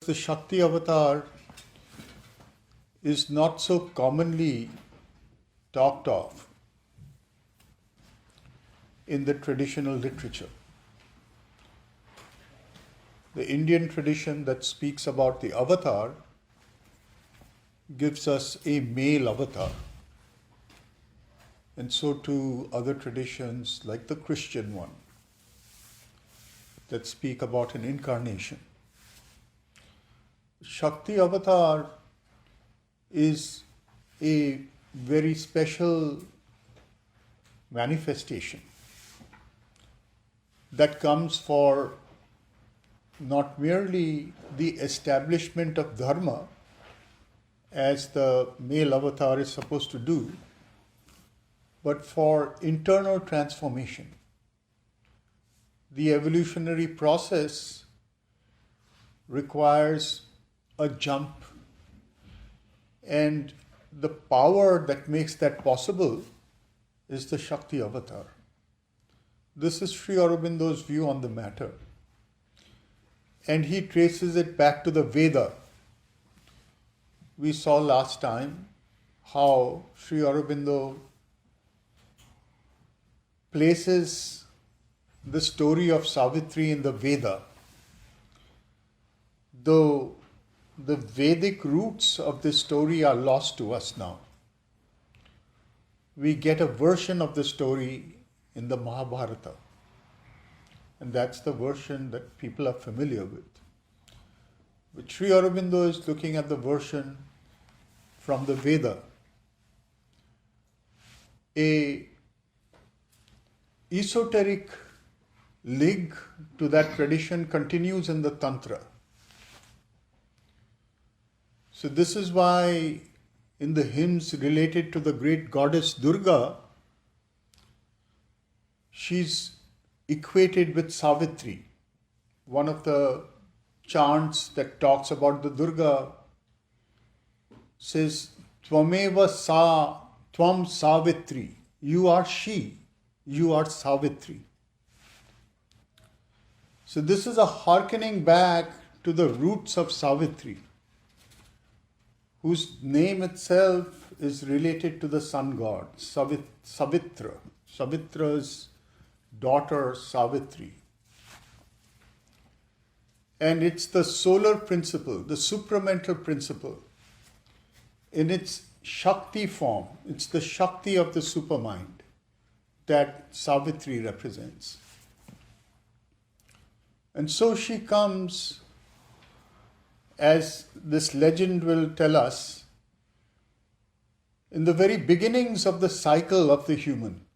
the Shakti avatar is not so commonly talked of in the traditional literature. The Indian tradition that speaks about the avatar gives us a male avatar. And so too other traditions like the Christian one that speak about an incarnation. Shakti avatar is a very special manifestation that comes for not merely the establishment of dharma as the male avatar is supposed to do, but for internal transformation. The evolutionary process requires a jump, and the power that makes that possible is the Shakti avatar. This is Sri Aurobindo's view on the matter. And he traces it back to the Veda. We saw last time how Sri Aurobindo places the story of Savitri in the Veda. Though the Vedic roots of this story are lost to us now, we get a version of the story in the Mahabharata. And that's the version that people are familiar with. But Sri Aurobindo is looking at the version from the Veda. A esoteric link to that tradition continues in the Tantra. So this is why in the hymns related to the great goddess Durga, she's equated with Savitri. One of the chants that talks about the Durga says, Tvameva sa, Tvam Savitri. You are she, you are Savitri. So this is a hearkening back to the roots of Savitri, whose name itself is related to the sun god, Savitra. Savitra's daughter, Savitri. And it's the solar principle, the supramental principle. In its Shakti form, it's the Shakti of the supermind that Savitri represents. And so she comes, as this legend will tell us, in the very beginnings of the cycle of the human.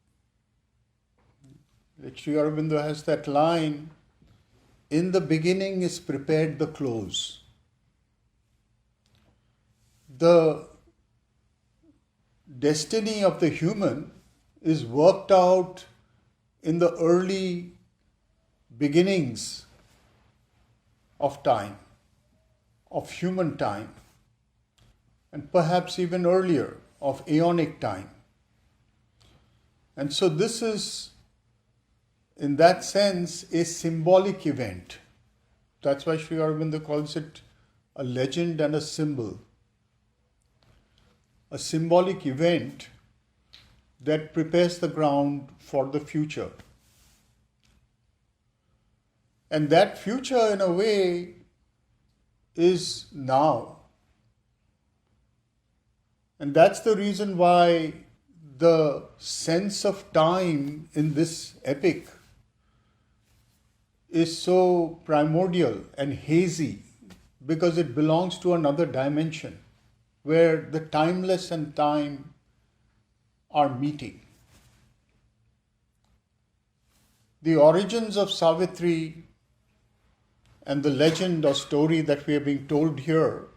Sri Aurobindo has that line, in the beginning is prepared the close. The destiny of the human is worked out in the early beginnings of time, of human time, and perhaps even earlier, of aeonic time. And so this is, in that sense, a symbolic event. That's why Sri Aurobindo calls it a legend and a symbol. A symbolic event that prepares the ground for the future. And that future, in a way, is now. And that's the reason why the sense of time in this epic is so primordial and hazy, because it belongs to another dimension where the timeless and time are meeting. The origins of Savitri and the legend or story that we are being told here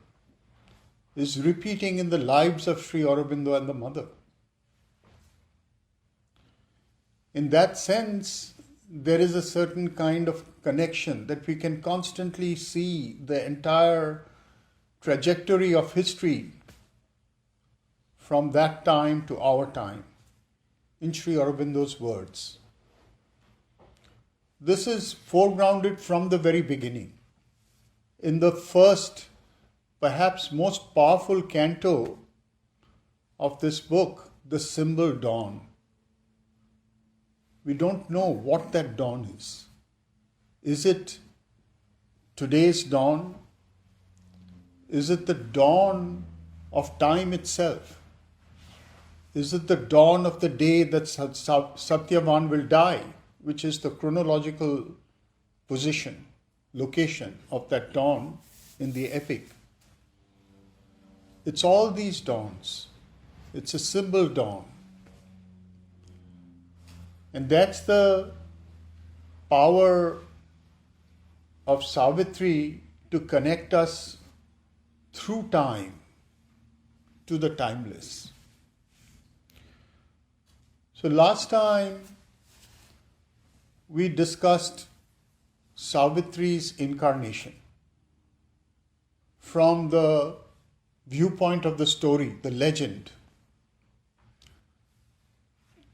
is repeating in the lives of Sri Aurobindo and the mother. In that sense, there is a certain kind of connection that we can constantly see the entire trajectory of history from that time to our time, in Sri Aurobindo's words. This is foregrounded from the very beginning. in the first, perhaps most powerful canto of this book, the symbol dawn. We don't know what that dawn is. Is it today's dawn? Is it the dawn of time itself? Is it the dawn of the day that Satyavan will die, which is the chronological position, location of that dawn in the epic? It's all these dawns. It's a symbol dawn. And that's the power of Savitri to connect us through time to the timeless. So last time we discussed Savitri's incarnation from the viewpoint of the story, the legend,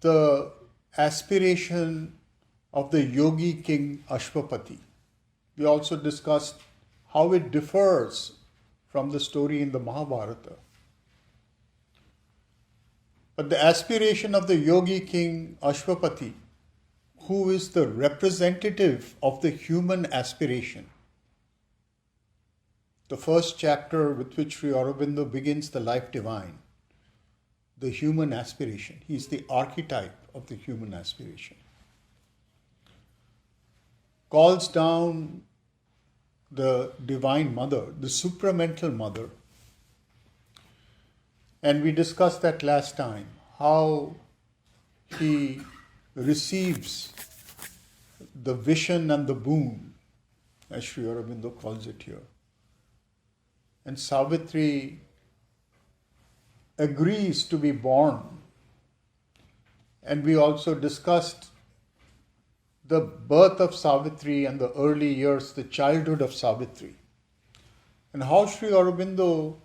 the aspiration of the yogi king Ashwapati. We also discussed how it differs from the story in the Mahabharata. But the aspiration of the yogi king Ashwapati, who is the representative of the human aspiration. The first chapter with which Sri Aurobindo begins the life divine, the human aspiration. He is the archetype of the human aspiration. Calls down the Divine Mother, the supramental Mother. And we discussed that last time, how he receives the vision and the boon, as Sri Aurobindo calls it here. And Savitri agrees to be born. And we also discussed the birth of Savitri and the early years, the childhood of Savitri. And how Sri Aurobindo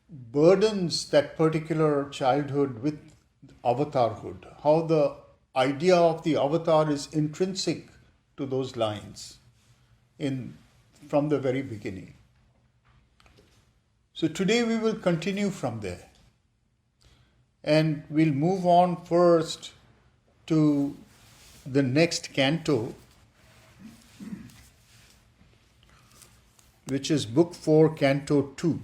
burdens that particular childhood with avatarhood. How the idea of the avatar is intrinsic to those lines from the very beginning. So today we will continue from there. And we'll move on first to the next canto, which is Book 4, Canto 2.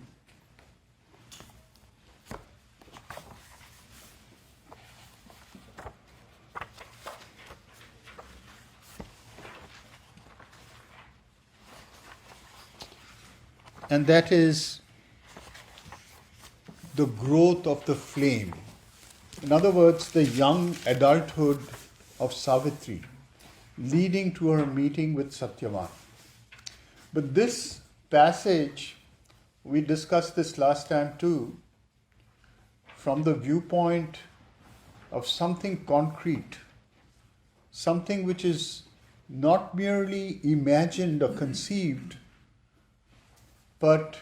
And that is the growth of the flame. In other words, the young adulthood of Savitri, leading to her meeting with Satyavan. But this passage, we discussed this last time too, from the viewpoint of something concrete, something which is not merely imagined or conceived, but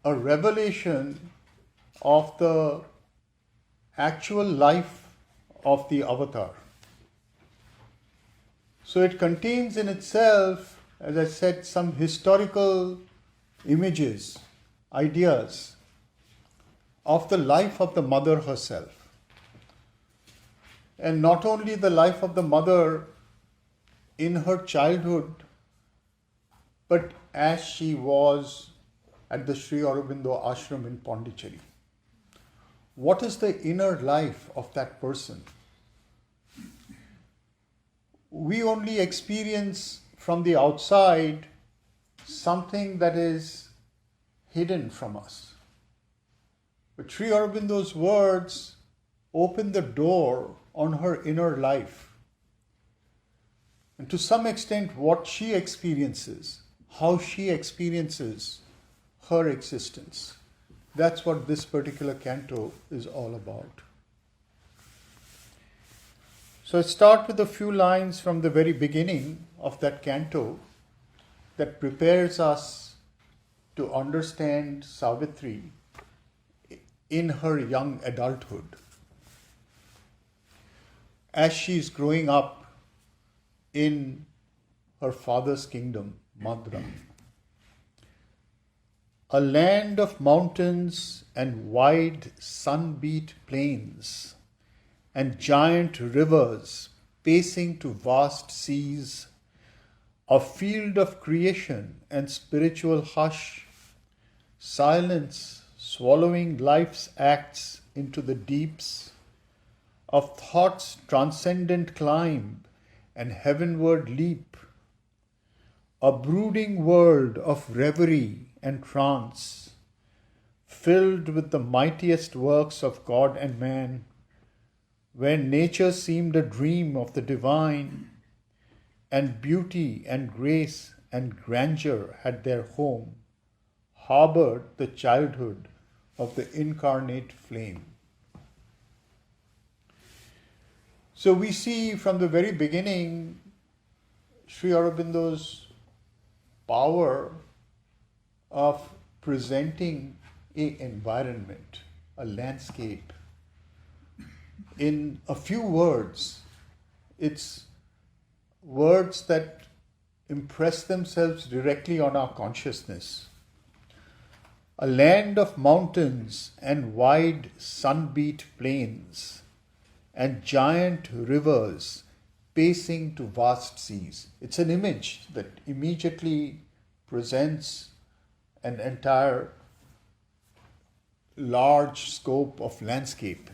a revelation of the actual life of the avatar. So it contains in itself, as I said, some historical images, ideas of the life of the mother herself. And not only the life of the mother in her childhood, but as she was at the Sri Aurobindo ashram in Pondicherry. What is the inner life of that person? We only experience from the outside something that is hidden from us. But Sri Aurobindo's words open the door on her inner life. And to some extent, what she experiences, how she experiences her existence. That's what this particular canto is all about. So I start with a few lines from the very beginning of that canto that prepares us to understand Savitri in her young adulthood. As she's growing up in her father's kingdom, Madra. A land of mountains and wide sun-beat plains and giant rivers pacing to vast seas, a field of creation and spiritual hush, silence swallowing life's acts into the deeps, of thought's transcendent climb and heavenward leap, a brooding world of reverie and trance, filled with the mightiest works of God and man, where nature seemed a dream of the divine, and beauty and grace and grandeur had their home, harbored the childhood of the incarnate flame. So we see from the very beginning Sri Aurobindo's power of presenting an environment, a landscape, in a few words. It's words that impress themselves directly on our consciousness. A land of mountains and wide sun-beat plains and giant rivers pacing to vast seas. It's an image that immediately presents an entire large scope of landscape.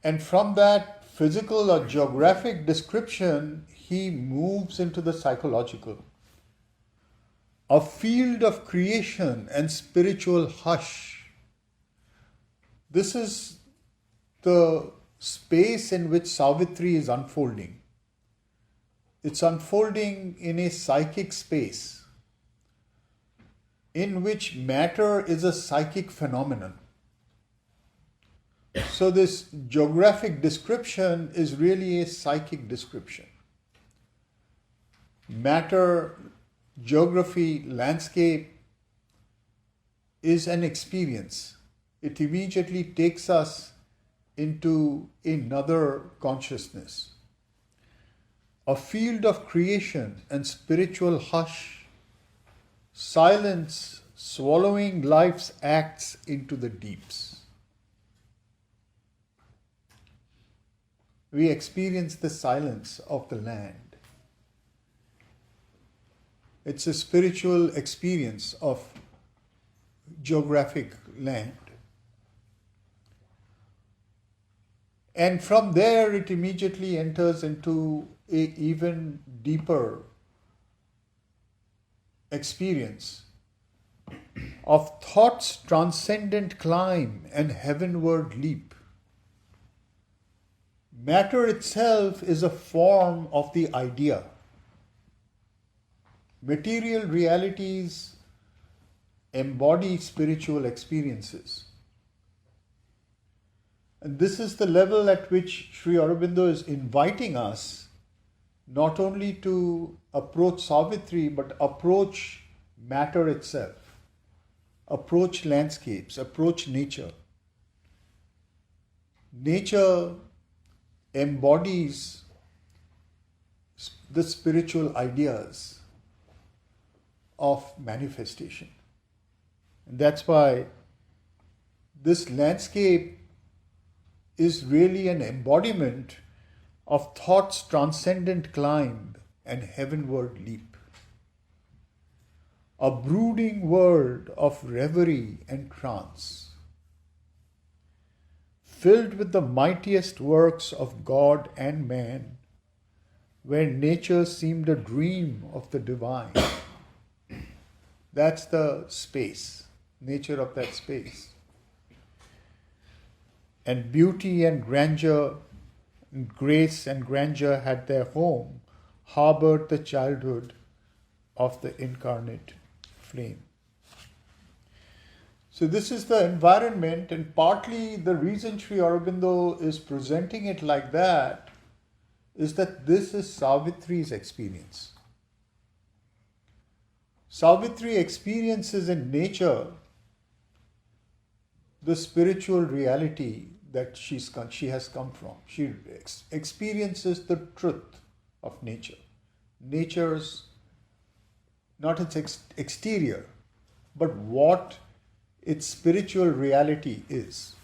And from that physical or geographic description, he moves into the psychological. A field of creation and spiritual hush. This is the space in which Savitri is unfolding. It's unfolding in a psychic space in which matter is a psychic phenomenon. So this geographic description is really a psychic description. Matter, geography, landscape is an experience. It immediately takes us into another consciousness. A field of creation and spiritual hush, silence swallowing life's acts into the deeps. We experience the silence of the land. It's a spiritual experience of geographic land. And from there it immediately enters into an even deeper experience of thought's transcendent climb and heavenward leap. Matter itself is a form of the idea. Material realities embody spiritual experiences. And this is the level at which Sri Aurobindo is inviting us not only to approach Savitri, but approach matter itself, approach landscapes, approach nature. Nature embodies the spiritual ideas of manifestation. And that's why this landscape is really an embodiment of thought's transcendent climb and heavenward leap. A brooding world of reverie and trance, filled with the mightiest works of God and man, where nature seemed a dream of the divine. That's the space, nature of that space. And beauty and grandeur, grace and grandeur had their home, harbored the childhood of the incarnate flame. So this is the environment, and partly the reason Sri Aurobindo is presenting it like that is that this is Savitri's experience. Savitri experiences in nature the spiritual reality that she has come from. She experiences the truth, of nature. Nature's, not its exterior, but what its spiritual reality is.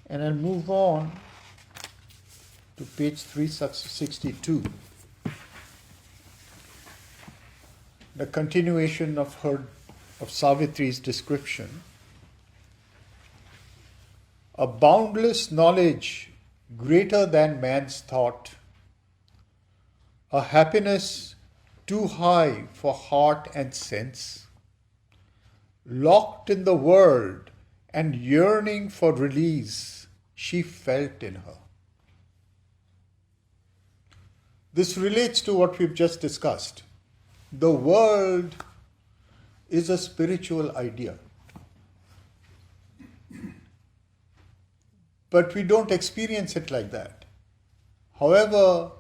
And I'll move on to page 362. The continuation of Savitri's description. A boundless knowledge greater than man's thought, a happiness too high for heart and sense, locked in the world and yearning for release, she felt in her. This relates to what we've just discussed. The world is a spiritual idea. But we don't experience it like that. However,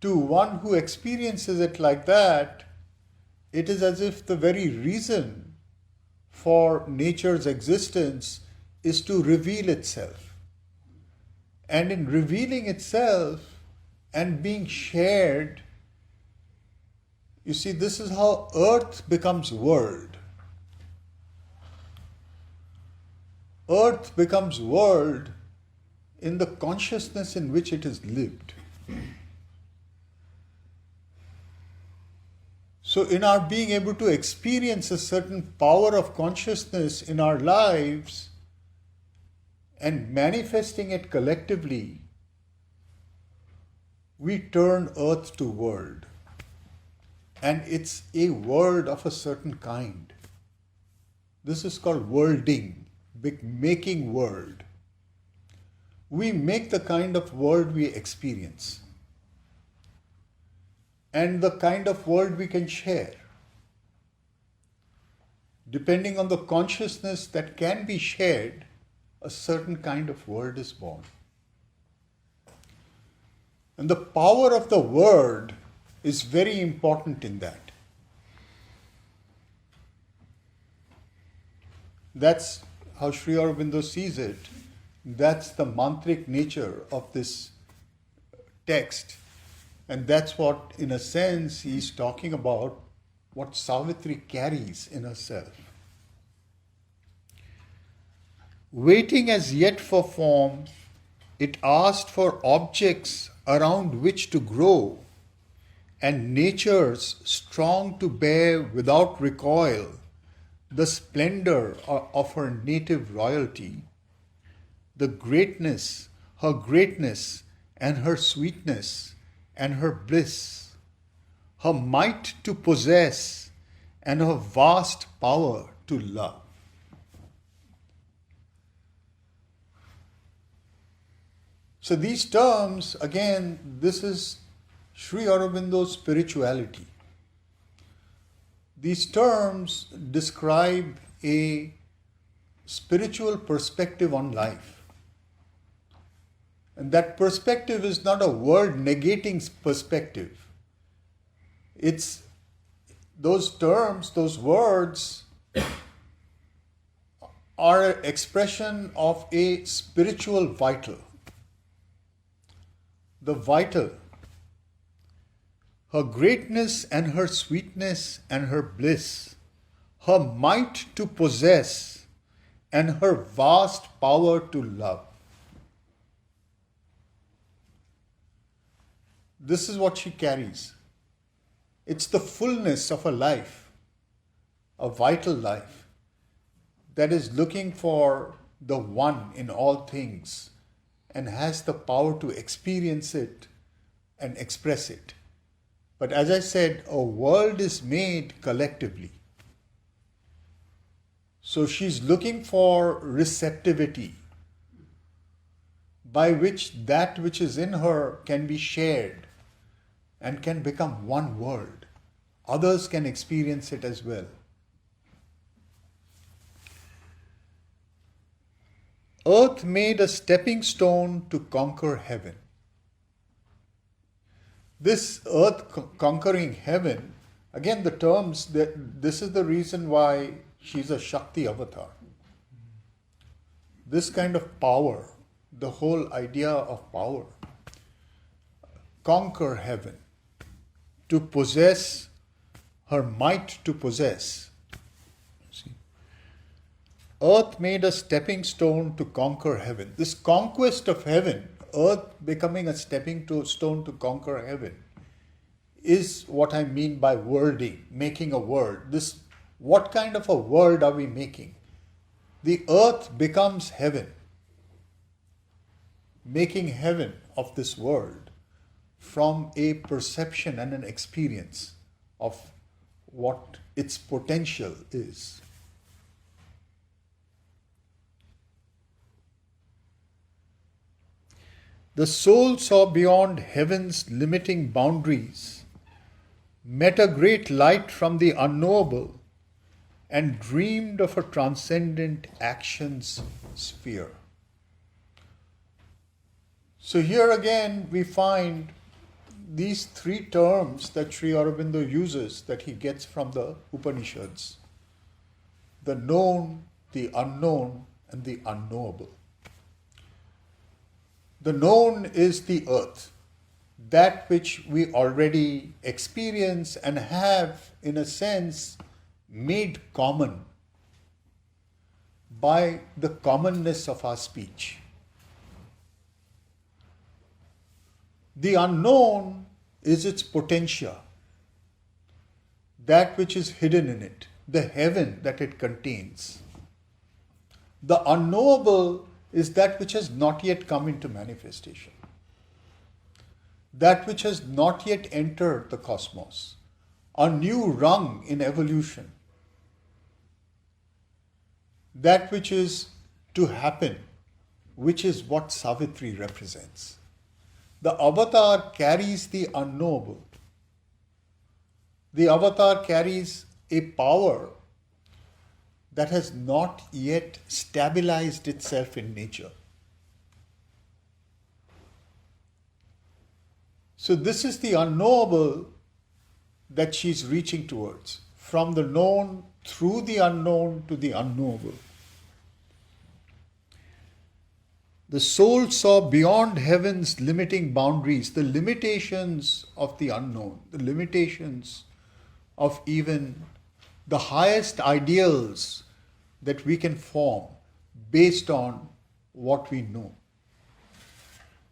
to one who experiences it like that, it is as if the very reason for nature's existence is to reveal itself. And in revealing itself and being shared, you see, this is how earth becomes world. Earth becomes world in the consciousness in which it is lived. So in our being able to experience a certain power of consciousness in our lives and manifesting it collectively, we turn earth to world. And it's a world of a certain kind. This is called worlding. Making world. We make the kind of world we experience and the kind of world we can share. Depending on the consciousness that can be shared, a certain kind of world is born. And the power of the word is very important in that. That's how Sri Aurobindo sees it. That's the mantric nature of this text. And that's what, in a sense, he's talking about, what Savitri carries in herself. Waiting as yet for form, it asked for objects around which to grow, and natures strong to bear without recoil the splendor of her native royalty, the greatness, her greatness and her sweetness and her bliss, her might to possess and her vast power to love. So these terms, again, this is Sri Aurobindo's spirituality. These terms describe a spiritual perspective on life. And that perspective is not a world-negating perspective. It's those terms, those words are an expression of a spiritual vital. The vital, her greatness and her sweetness and her bliss, her might to possess and her vast power to love. This is what she carries. It's the fullness of a life, a vital life, that is looking for the one in all things and has the power to experience it and express it. But as I said, a world is made collectively. So she's looking for receptivity by which that which is in her can be shared and can become one world. Others can experience it as well. Earth made a stepping stone to conquer heaven. This earth conquering heaven, again the terms, this is the reason why she's a Shakti avatar. this kind of power, the whole idea of power, conquer heaven, to possess, her might to possess. See, earth made a stepping stone to conquer heaven. This conquest of heaven, earth becoming a stepping stone to conquer heaven, is what I mean by worlding, making a world. What kind of a world are we making? The earth becomes heaven, making heaven of this world from a perception and an experience of what its potential is. The soul saw beyond heaven's limiting boundaries, met a great light from the unknowable, and dreamed of a transcendent action's sphere. So here again we find these three terms that Sri Aurobindo uses that he gets from the Upanishads: the known, the unknown, and the unknowable. The known is the earth, that which we already experience and have, in a sense, made common by the commonness of our speech. The unknown is its potentia, that which is hidden in it, the heaven that it contains. The unknowable is that which has not yet come into manifestation, that which has not yet entered the cosmos, a new rung in evolution, that which is to happen, which is what Savitri represents. The avatar carries the unknowable. The avatar carries a power that has not yet stabilized itself in nature. So this is the unknowable that she's reaching towards, from the known through the unknown to the unknowable. The soul saw beyond heaven's limiting boundaries, the limitations of the unknown, the limitations of even the highest ideals that we can form based on what we know.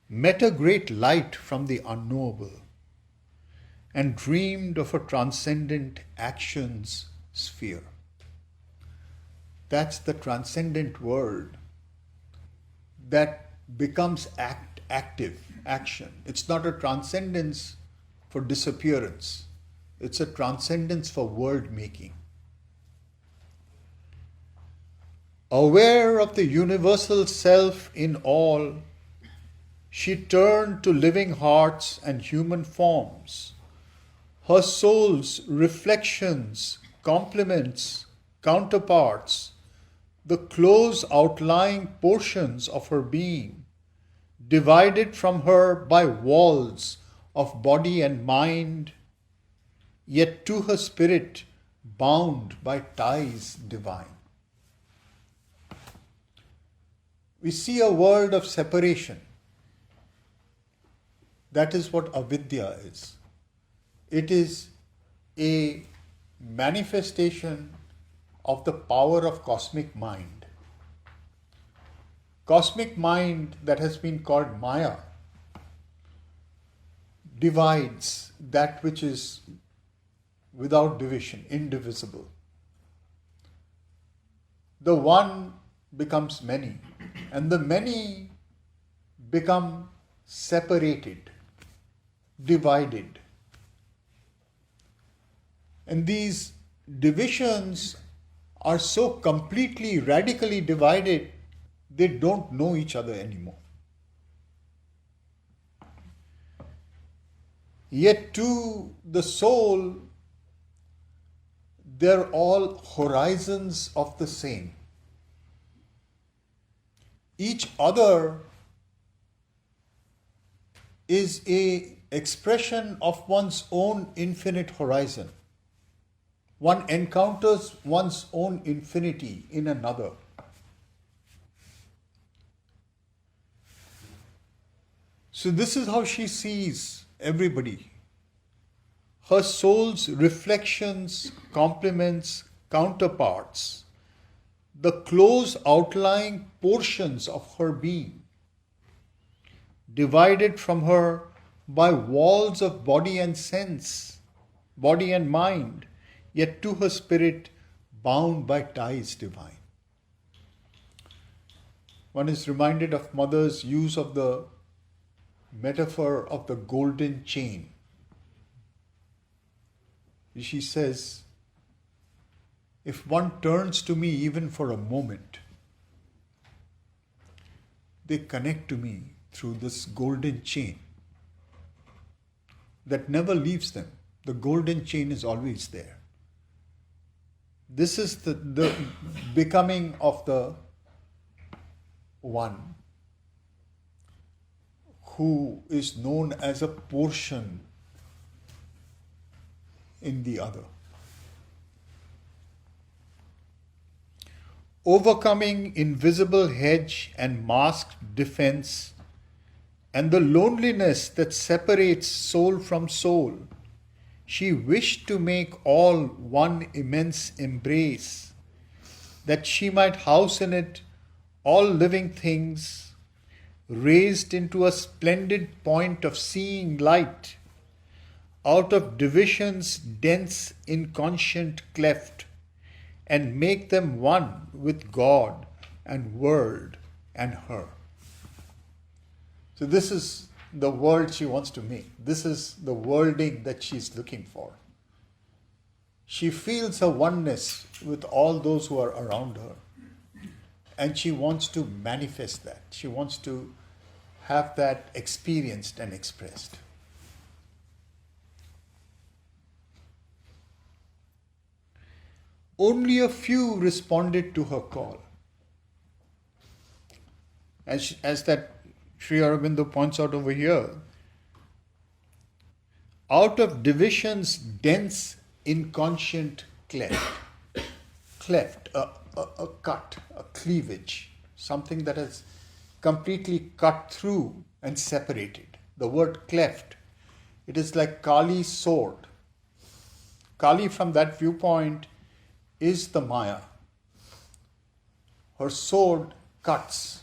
Met a great light from the unknowable and dreamed of a transcendent action's sphere. That's the transcendent world that becomes active, action. It's not a transcendence for disappearance. It's a transcendence for world making. Aware of the universal self in all, she turned to living hearts and human forms. Her soul's reflections, complements, counterparts, the close outlying portions of her being, divided from her by walls of body and mind, yet to her spirit bound by ties divine. We see a world of separation. That is what avidya is. It is a manifestation of the power of cosmic mind. Cosmic mind that has been called Maya divides that which is without division, indivisible. The one becomes many, and the many become separated, divided. And these divisions are so completely, radically divided, they don't know each other anymore. Yet to the soul, they're all horizons of the same. Each other is an expression of one's own infinite horizon. One encounters one's own infinity in another. So this is how she sees everybody. Her soul's reflections, complements, counterparts, the close outlying portions of her being, divided from her by walls of body and sense, body and mind, yet to her spirit bound by ties divine. One is reminded of Mother's use of the metaphor of the golden chain. She says, if one turns to me even for a moment, they connect to me through this golden chain that never leaves them. The golden chain is always there. This is the becoming of the one who is known as a portion in the other. Overcoming invisible hedge and masked defense and the loneliness that separates soul from soul, she wished to make all one immense embrace, that she might house in it all living things, raised into a splendid point of seeing light, out of divisions dense inconscient cleft, and make them one with God and world and her. So this is the world she wants to make. This is the worlding that she's looking for. She feels a oneness with all those who are around her. And she wants to manifest that. She wants to have that experienced and expressed. Only a few responded to her call. As that Sri Aurobindo points out over here, out of divisions dense inconscient cleft, a cut, a cleavage, something that has completely cut through and separated. The word cleft, it is like Kali's sword. Kali from that viewpoint is the Maya. Her sword cuts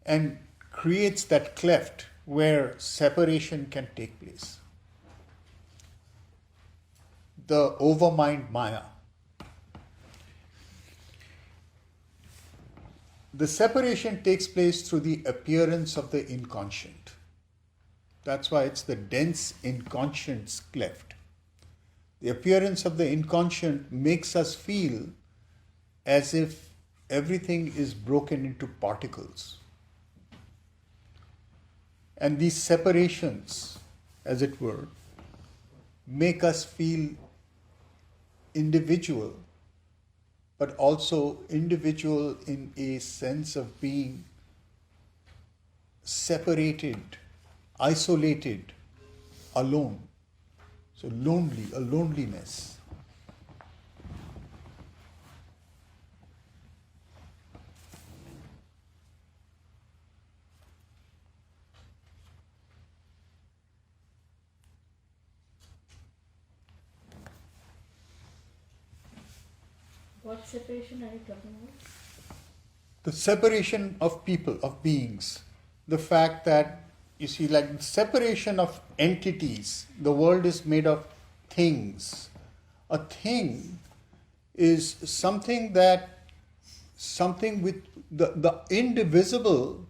and creates that cleft where separation can take place. The overmind Maya. The separation takes place through the appearance of the inconscient. That's why it's the dense inconscient's cleft. The appearance of the inconscient makes us feel as if everything is broken into particles. And these separations, as it were, make us feel individual, but also individual in a sense of being separated, isolated, alone. So lonely, a loneliness. What separation are you talking about? The separation of people, of beings. The fact that, you see, like the separation of entities. The world is made of things. A thing is something with the indivisible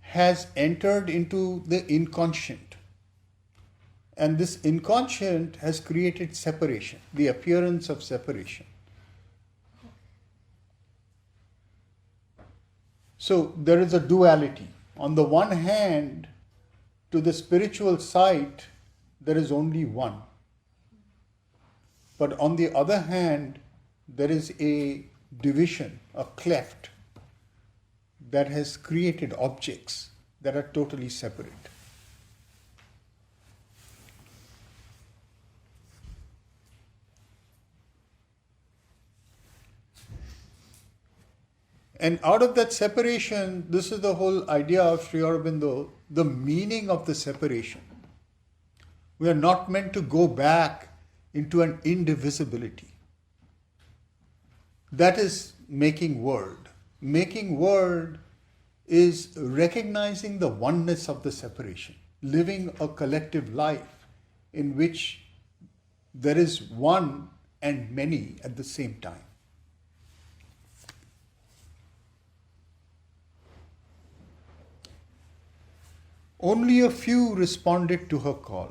has entered into the inconscient. And this inconscient has created separation, the appearance of separation. So there is a duality. On the one hand, to the spiritual sight, there is only one. But on the other hand, there is a division, a cleft, that has created objects that are totally separate. And out of that separation, this is the whole idea of Sri Aurobindo, the meaning of the separation. We are not meant to go back into an indivisibility. That is making world. Making world is recognizing the oneness of the separation, living a collective life in which there is one and many at the same time. Only a few responded to her call.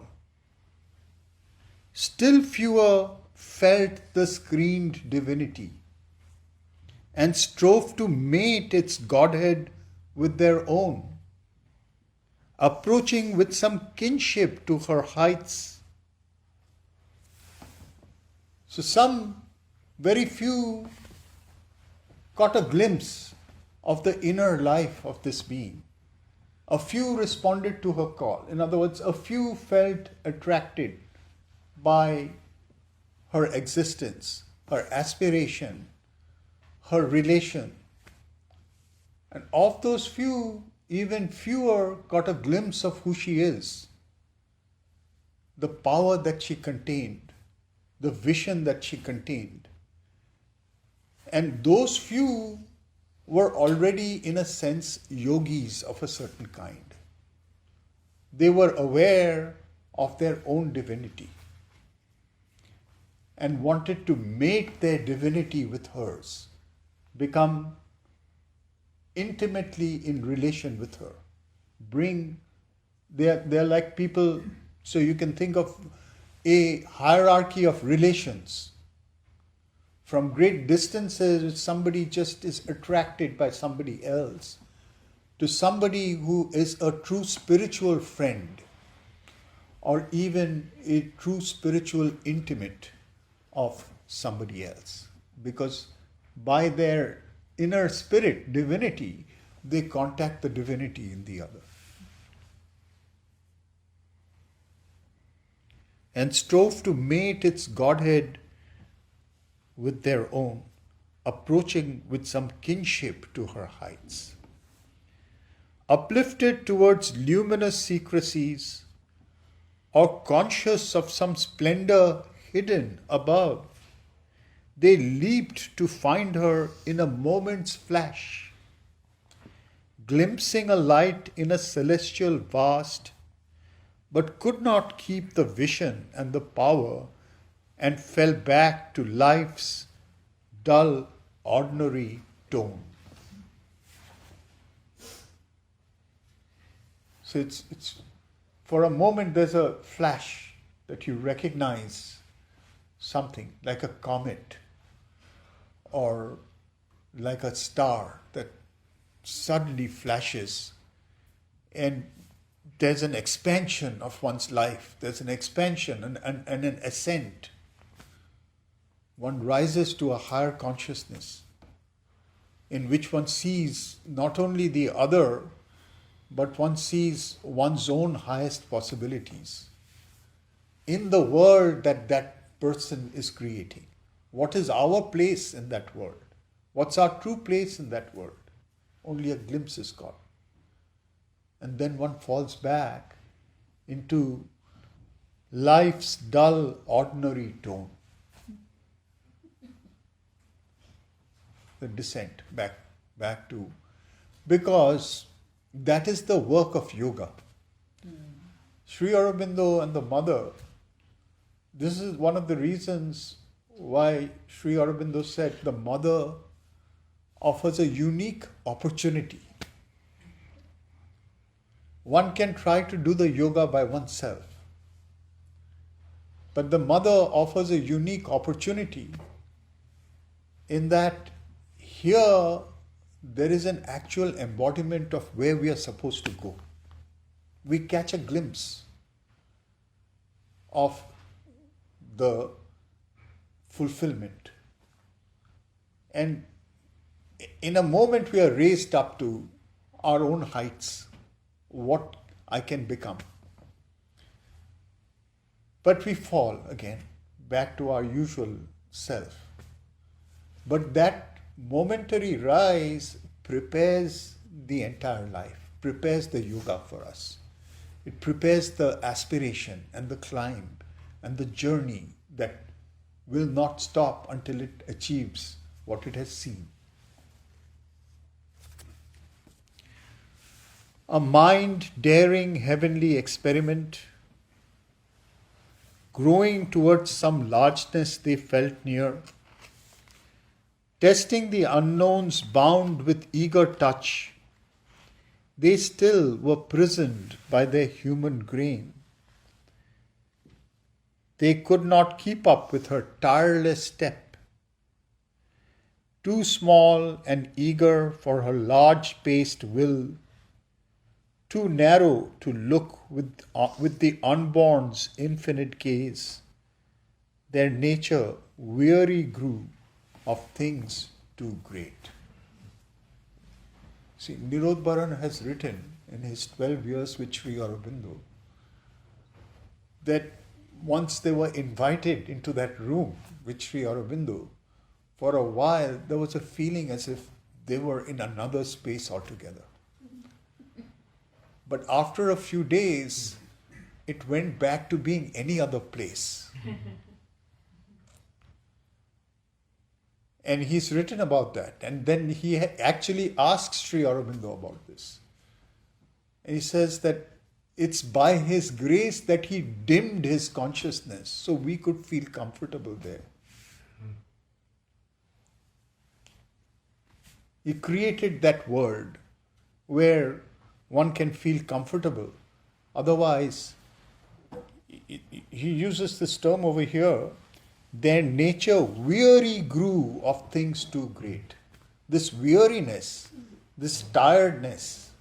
Still fewer felt the screened divinity and strove to mate its godhead with their own, approaching with some kinship to her heights. So some, very few, caught a glimpse of the inner life of this being. A few responded to her call. In other words, a few felt attracted by her existence, her aspiration, her relation. And of those few, even fewer got a glimpse of who she is, the power that she contained, the vision that she contained. And those few were already, in a sense, yogis of a certain kind. They were aware of their own divinity and wanted to mate their divinity with hers, become intimately in relation with her. They're like people, so you can think of a hierarchy of relations. From great distances, somebody just is attracted by somebody else, to somebody who is a true spiritual friend, or even a true spiritual intimate of somebody else. Because by their inner spirit, divinity, they contact the divinity in the other. And strove to mate its godhead with their own, approaching with some kinship to her heights. Uplifted towards luminous secrecies, or conscious of some splendor hidden above, they leaped to find her in a moment's flash, glimpsing a light in a celestial vast, but could not keep the vision and the power, and fell back to life's dull, ordinary tone. So it's for a moment there's a flash that you recognize something, like a comet or like a star that suddenly flashes, and there's an expansion of one's life. There's an expansion and an ascent. One rises to a higher consciousness in which one sees not only the other, but one sees one's own highest possibilities in the world that that person is creating. What is our place in that world? What's our true place in that world? Only a glimpse is got. And then one falls back into life's dull, ordinary tone. The descent back to, because that is the work of yoga. Sri Aurobindo and the mother, this is one of the reasons why Sri Aurobindo said the mother offers a unique opportunity. One can try to do the yoga by oneself, but the mother offers a unique opportunity in that here there is an actual embodiment of where we are supposed to go. We catch a glimpse of the fulfillment. And in a moment we are raised up to our own heights, what I can become. But we fall again back to our usual self. But that momentary rise prepares the entire life. prepares the yoga for us. It prepares the aspiration and the climb and the journey that will not stop until it achieves what it has seen. A mind-daring heavenly experiment, growing towards some largeness they felt near, testing the unknowns bound with eager touch, they still were prisoned by their human grain. They could not keep up with her tireless step. Too small and eager for her large-paced will, too narrow to look with the unborn's infinite gaze, their nature weary grew of things too great. See, Nirodharan has written in his 12 years with Sri Aurobindo that once they were invited into that room with Sri Aurobindo, for a while there was a feeling as if they were in another space altogether. But after a few days, it went back to being any other place. And he's written about that. And then he actually asks Sri Aurobindo about this. And he says that it's by his grace that he dimmed his consciousness so we could feel comfortable there. He created that world where one can feel comfortable. Otherwise, he uses this term over here, their nature weary grew of things too great. This weariness, this tiredness,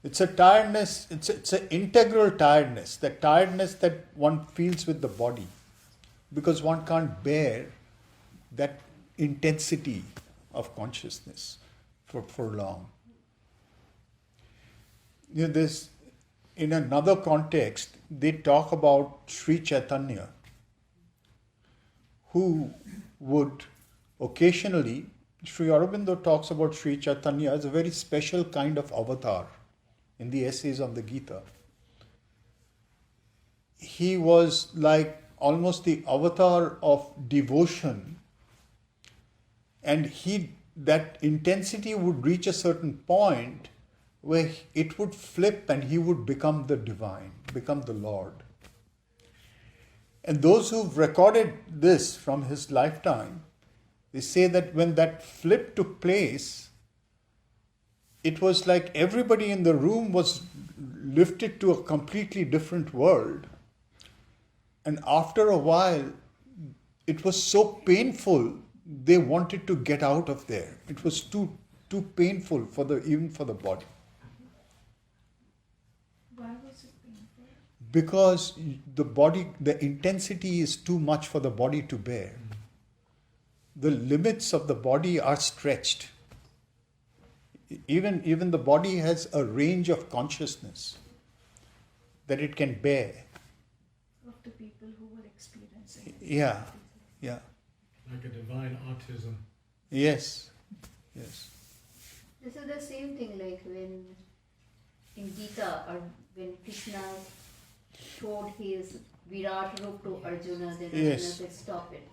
it's a tiredness, it's an integral tiredness, the tiredness that one feels with the body, because one can't bear that intensity of consciousness for long. You know, this, in another context, they talk about Sri Chaitanya, who would occasionally, Sri Aurobindo talks about Sri Chaitanya as a very special kind of avatar in the essays on the Gita. He was like almost the avatar of devotion, and that intensity would reach a certain point where it would flip and he would become the divine, become the Lord. And those who've recorded this from his lifetime, they say that when that flip took place, it was like everybody in the room was lifted to a completely different world. And after a while, it was so painful, they wanted to get out of there. It was too painful even for the body. Why was it painful? Because the intensity is too much for the body to bear. The limits of the body are stretched. Even the body has a range of consciousness that it can bear. Of the people who were experiencing it. Yeah. Like a divine autism. Yes. This is the same thing like when in Gita or when Krishna showed his Virat Rup to Arjuna, then Arjuna Yes. said stop it.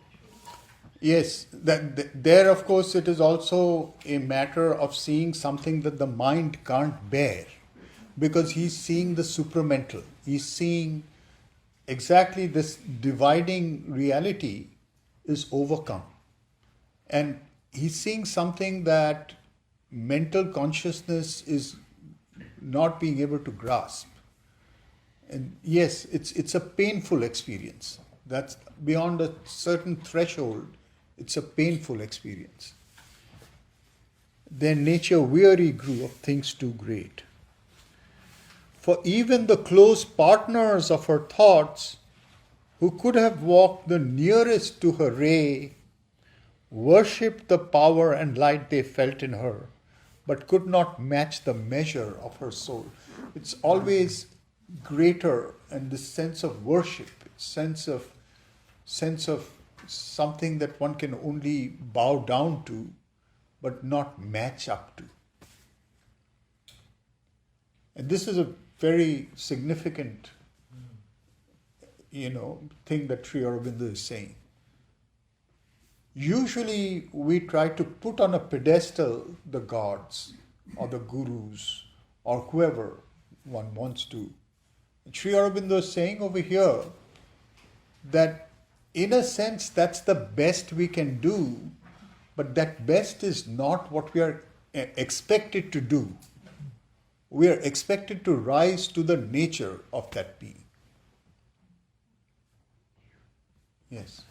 Yes, there of course it is also a matter of seeing something that the mind can't bear, because he's seeing the supramental. He's seeing exactly this dividing reality is overcome. And he's seeing something that mental consciousness is not being able to grasp. And yes, it's a painful experience. That's beyond a certain threshold. It's a painful experience. Their nature weary grew of things too great. For even the close partners of her thoughts, who could have walked the nearest to her ray, worshipped the power and light they felt in her, but could not match the measure of her soul. It's always greater, and this sense of worship, sense of something that one can only bow down to, but not match up to. And this is a very significant, thing that Sri Aurobindo is saying. Usually we try to put on a pedestal the gods or the gurus or whoever one wants to. And Sri Aurobindo is saying over here that in a sense that's the best we can do, but that best is not what we are expected to do. We are expected to rise to the nature of that being. Yes.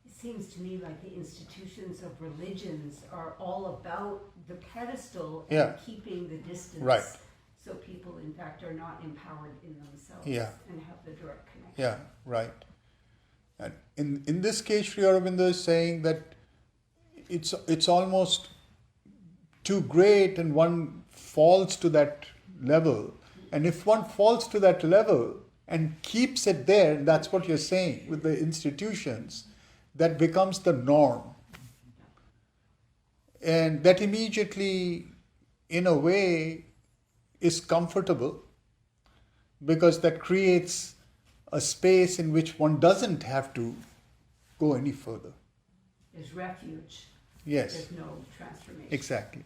It seems to me like the institutions of religions are all about the pedestal and Yeah. keeping the distance. Right. So people, in fact, are not empowered in themselves Yeah. and have the direct connection. Yeah, right. And in this case, Sri Aurobindo is saying that it's almost too great and one falls to that level. And if one falls to that level and keeps it there, and that's what you're saying with the institutions, that becomes the norm. And that immediately, in a way, is comfortable because that creates a space in which one doesn't have to go any further. There's refuge. Yes, There's no transformation. exactly.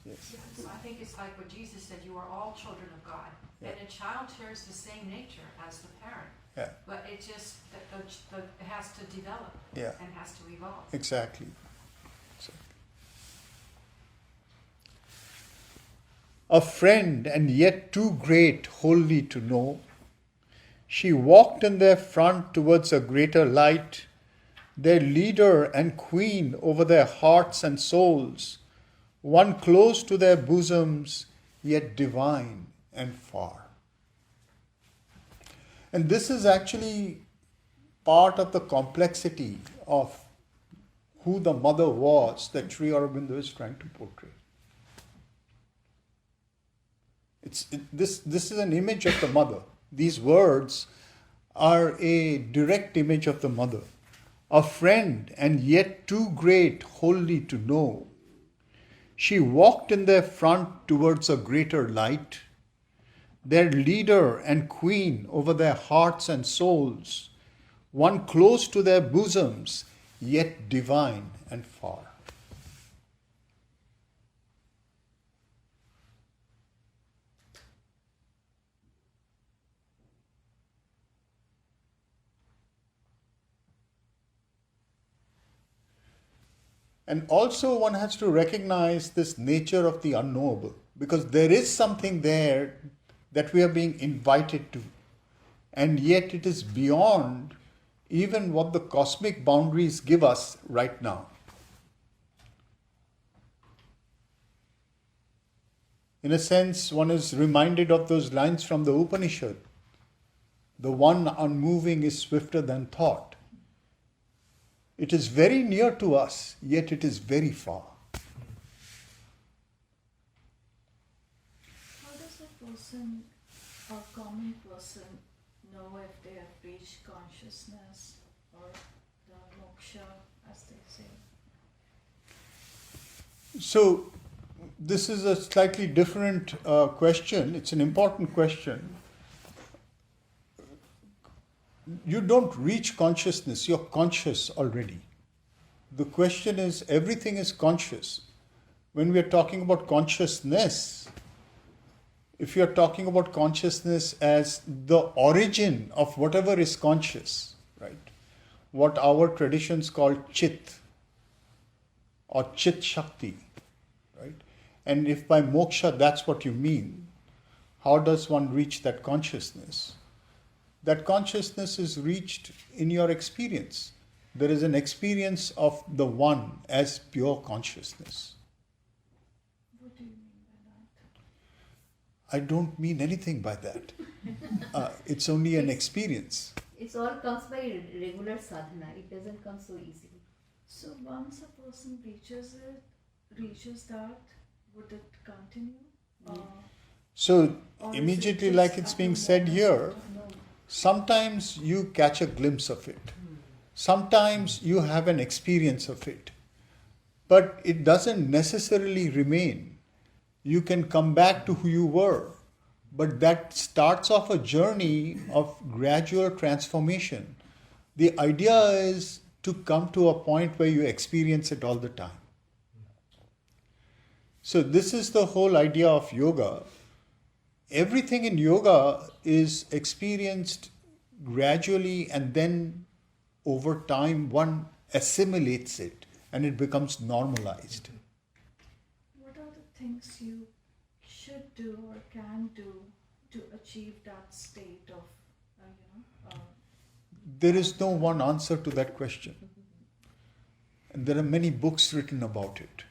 Yes. So I think it's like what Jesus said, you are all children of God. Yeah. And a child shares the same nature as the parent. Yeah, But it just, it has to develop yeah, and has to evolve. exactly. A friend and yet too great wholly to know, she walked in their front towards a greater light, their leader and queen over their hearts and souls, one close to their bosoms, yet divine and far. And this is actually part of the complexity of who the mother was that Sri Aurobindo is trying to portray. This is an image of the mother. These words are a direct image of the mother. A friend and yet too great wholly to know. She walked in their front towards a greater light, their leader and queen over their hearts and souls, one close to their bosoms, yet divine and far. And also one has to recognize this nature of the unknowable, because there is something there that we are being invited to, and yet it is beyond even what the cosmic boundaries give us right now. In a sense, one is reminded of those lines from the Upanishad. The one unmoving is swifter than thought. It is very near to us, yet it is very far. How does a person, a common person, know if they have reached consciousness or the moksha, as they say? So, this is a slightly different question. It's an important question. You don't reach consciousness, you're conscious already. The question is, everything is conscious. When we are talking about consciousness, if you're talking about consciousness as the origin of whatever is conscious, right? What our traditions call chit or chit Shakti, right? And if by moksha that's what you mean, how does one reach that consciousness? That consciousness is reached in your experience. There is an experience of the one as pure consciousness. What do you mean by that? I don't mean anything by that. It's only an experience. It all comes by regular sadhana. It doesn't come so easily. So once a person reaches that, would it continue? So Or is immediately, it like just it's at being the said moment here, of knowing? sometimes you catch a glimpse of it. Sometimes you have an experience of it. But it doesn't necessarily remain. you can come back to who you were. But that starts off a journey of gradual transformation. The idea is to come to a point where you experience it all the time. So this is the whole idea of yoga. Everything in yoga is experienced gradually, and then over time one assimilates it and it becomes normalized. What are the things you should do or can do to achieve that state of, There is no one answer to that question. And there are many books written about it.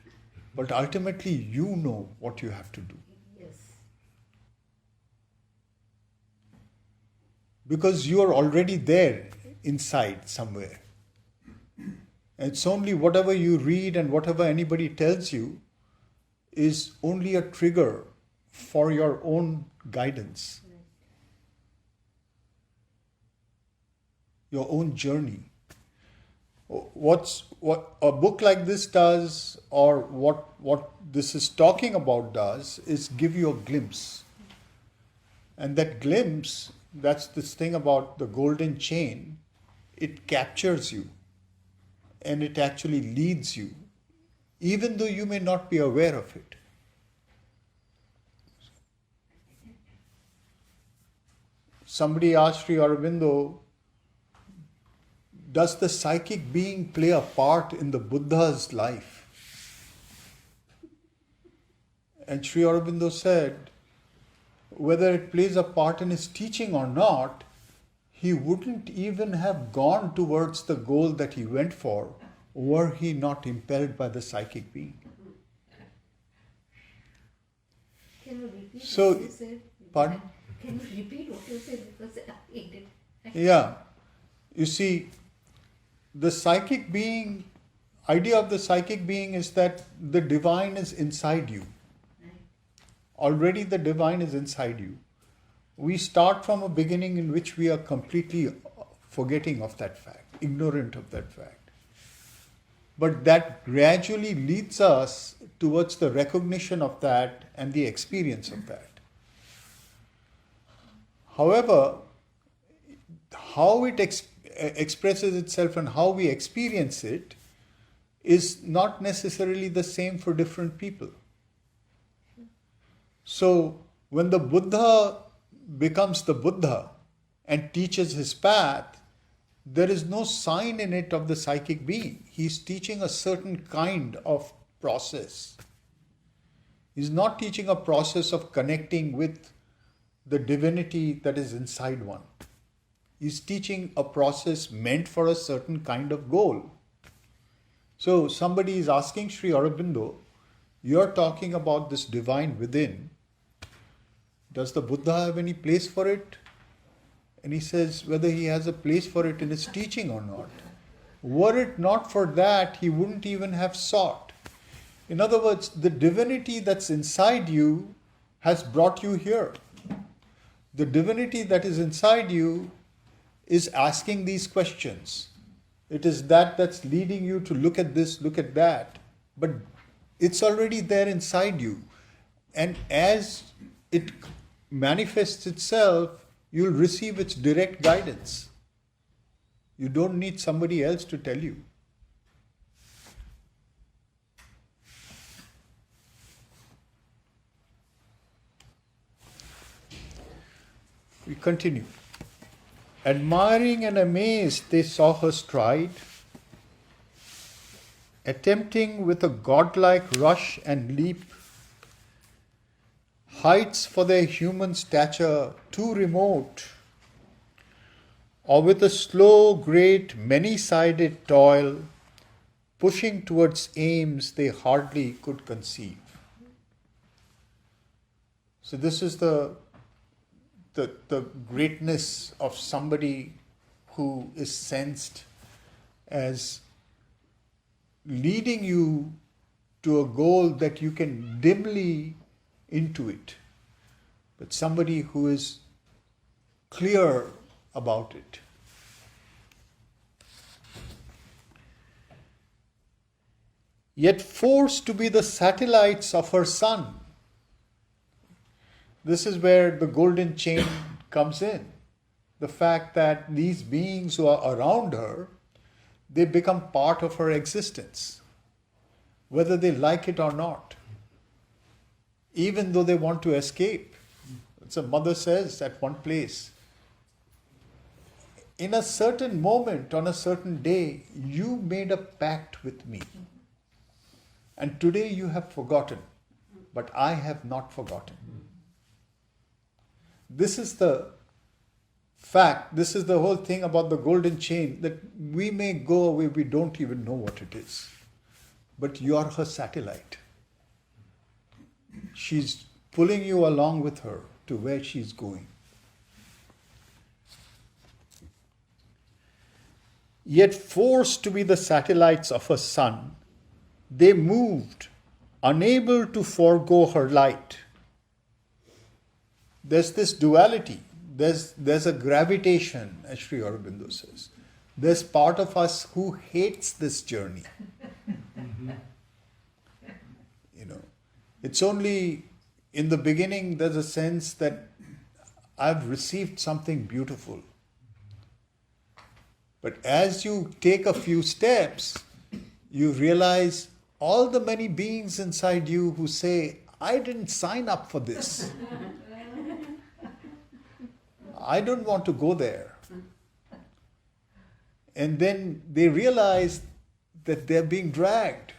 But ultimately, you know what you have to do. Yes. Because you are already there inside somewhere. It's only whatever you read and whatever anybody tells you is only a trigger for your own guidance, your own journey. What a book like this does, or what this is talking about does, is give you a glimpse. And that glimpse, that's this thing about the golden chain, it captures you and it actually leads you, even though you may not be aware of it. Somebody asked Sri Aurobindo, does the psychic being play a part in the Buddha's life? And Sri Aurobindo said, whether it plays a part in his teaching or not, he wouldn't even have gone towards the goal that he went for were he not impelled by the psychic being. Can you repeat So, what you said? pardon? Can you repeat what you said? Because I did. Yeah. You see, the psychic being, idea of the psychic being is that the divine is inside you. Already the divine is inside you. We start from a beginning in which we are completely forgetting of that fact, ignorant of that fact. But that gradually leads us towards the recognition of that and the experience of that. However, how it expresses itself and how we experience it is not necessarily the same for different people. So, when the Buddha becomes the Buddha and teaches his path, there is no sign in it of the psychic being. He's teaching a certain kind of process. He's not teaching a process of connecting with the divinity that is inside one. He's teaching a process meant for a certain kind of goal. So somebody is asking Sri Aurobindo, you're talking about this divine within. Does the Buddha have any place for it? And he says whether he has a place for it in his teaching or not. Were it not for that, he wouldn't even have sought. In other words, the divinity that's inside you has brought you here. The divinity that is inside you is asking these questions. It is that's leading you to look at this, look at that. But it's already there inside you. And as it manifests itself, you'll receive its direct guidance. You don't need somebody else to tell you. We continue. Admiring and amazed, they saw her stride, attempting with a godlike rush and leap heights for their human stature too remote, or with a slow, great, many-sided toil, pushing towards aims they hardly could conceive. So this is the greatness of somebody who is sensed as leading you to a goal that you can dimly intuit, but somebody who is clear about it. Yet forced to be the satellites of her sun, This is where the golden chain comes in. The fact that these beings who are around her, they become part of her existence, whether they like it or not, even though they want to escape. So mother says at one place, in a certain moment, on a certain day, you made a pact with me. And today you have forgotten, but I have not forgotten. This is the fact, this is the whole thing about the golden chain, that we may go away, we don't even know what it is. But you are her satellite. She's pulling you along with her to where she's going. Yet forced to be the satellites of her son, they moved, unable to forego her light. There's this duality. There's a gravitation, as Sri Aurobindo says. There's part of us who hates this journey. It's only in the beginning there's a sense that I've received something beautiful. But as you take a few steps, you realize all the many beings inside you who say, I didn't sign up for this. I don't want to go there. And then they realize that they're being dragged.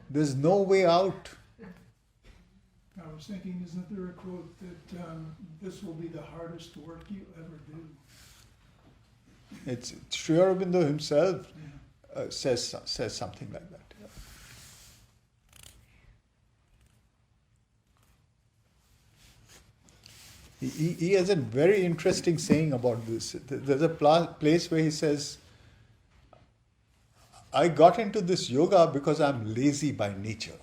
There's no way out. I was thinking, isn't there a quote that this will be the hardest work you ever do? It's Sri Aurobindo himself says something like that. He has a very interesting saying about this. There's a place where he says, I got into this yoga because I'm lazy by nature.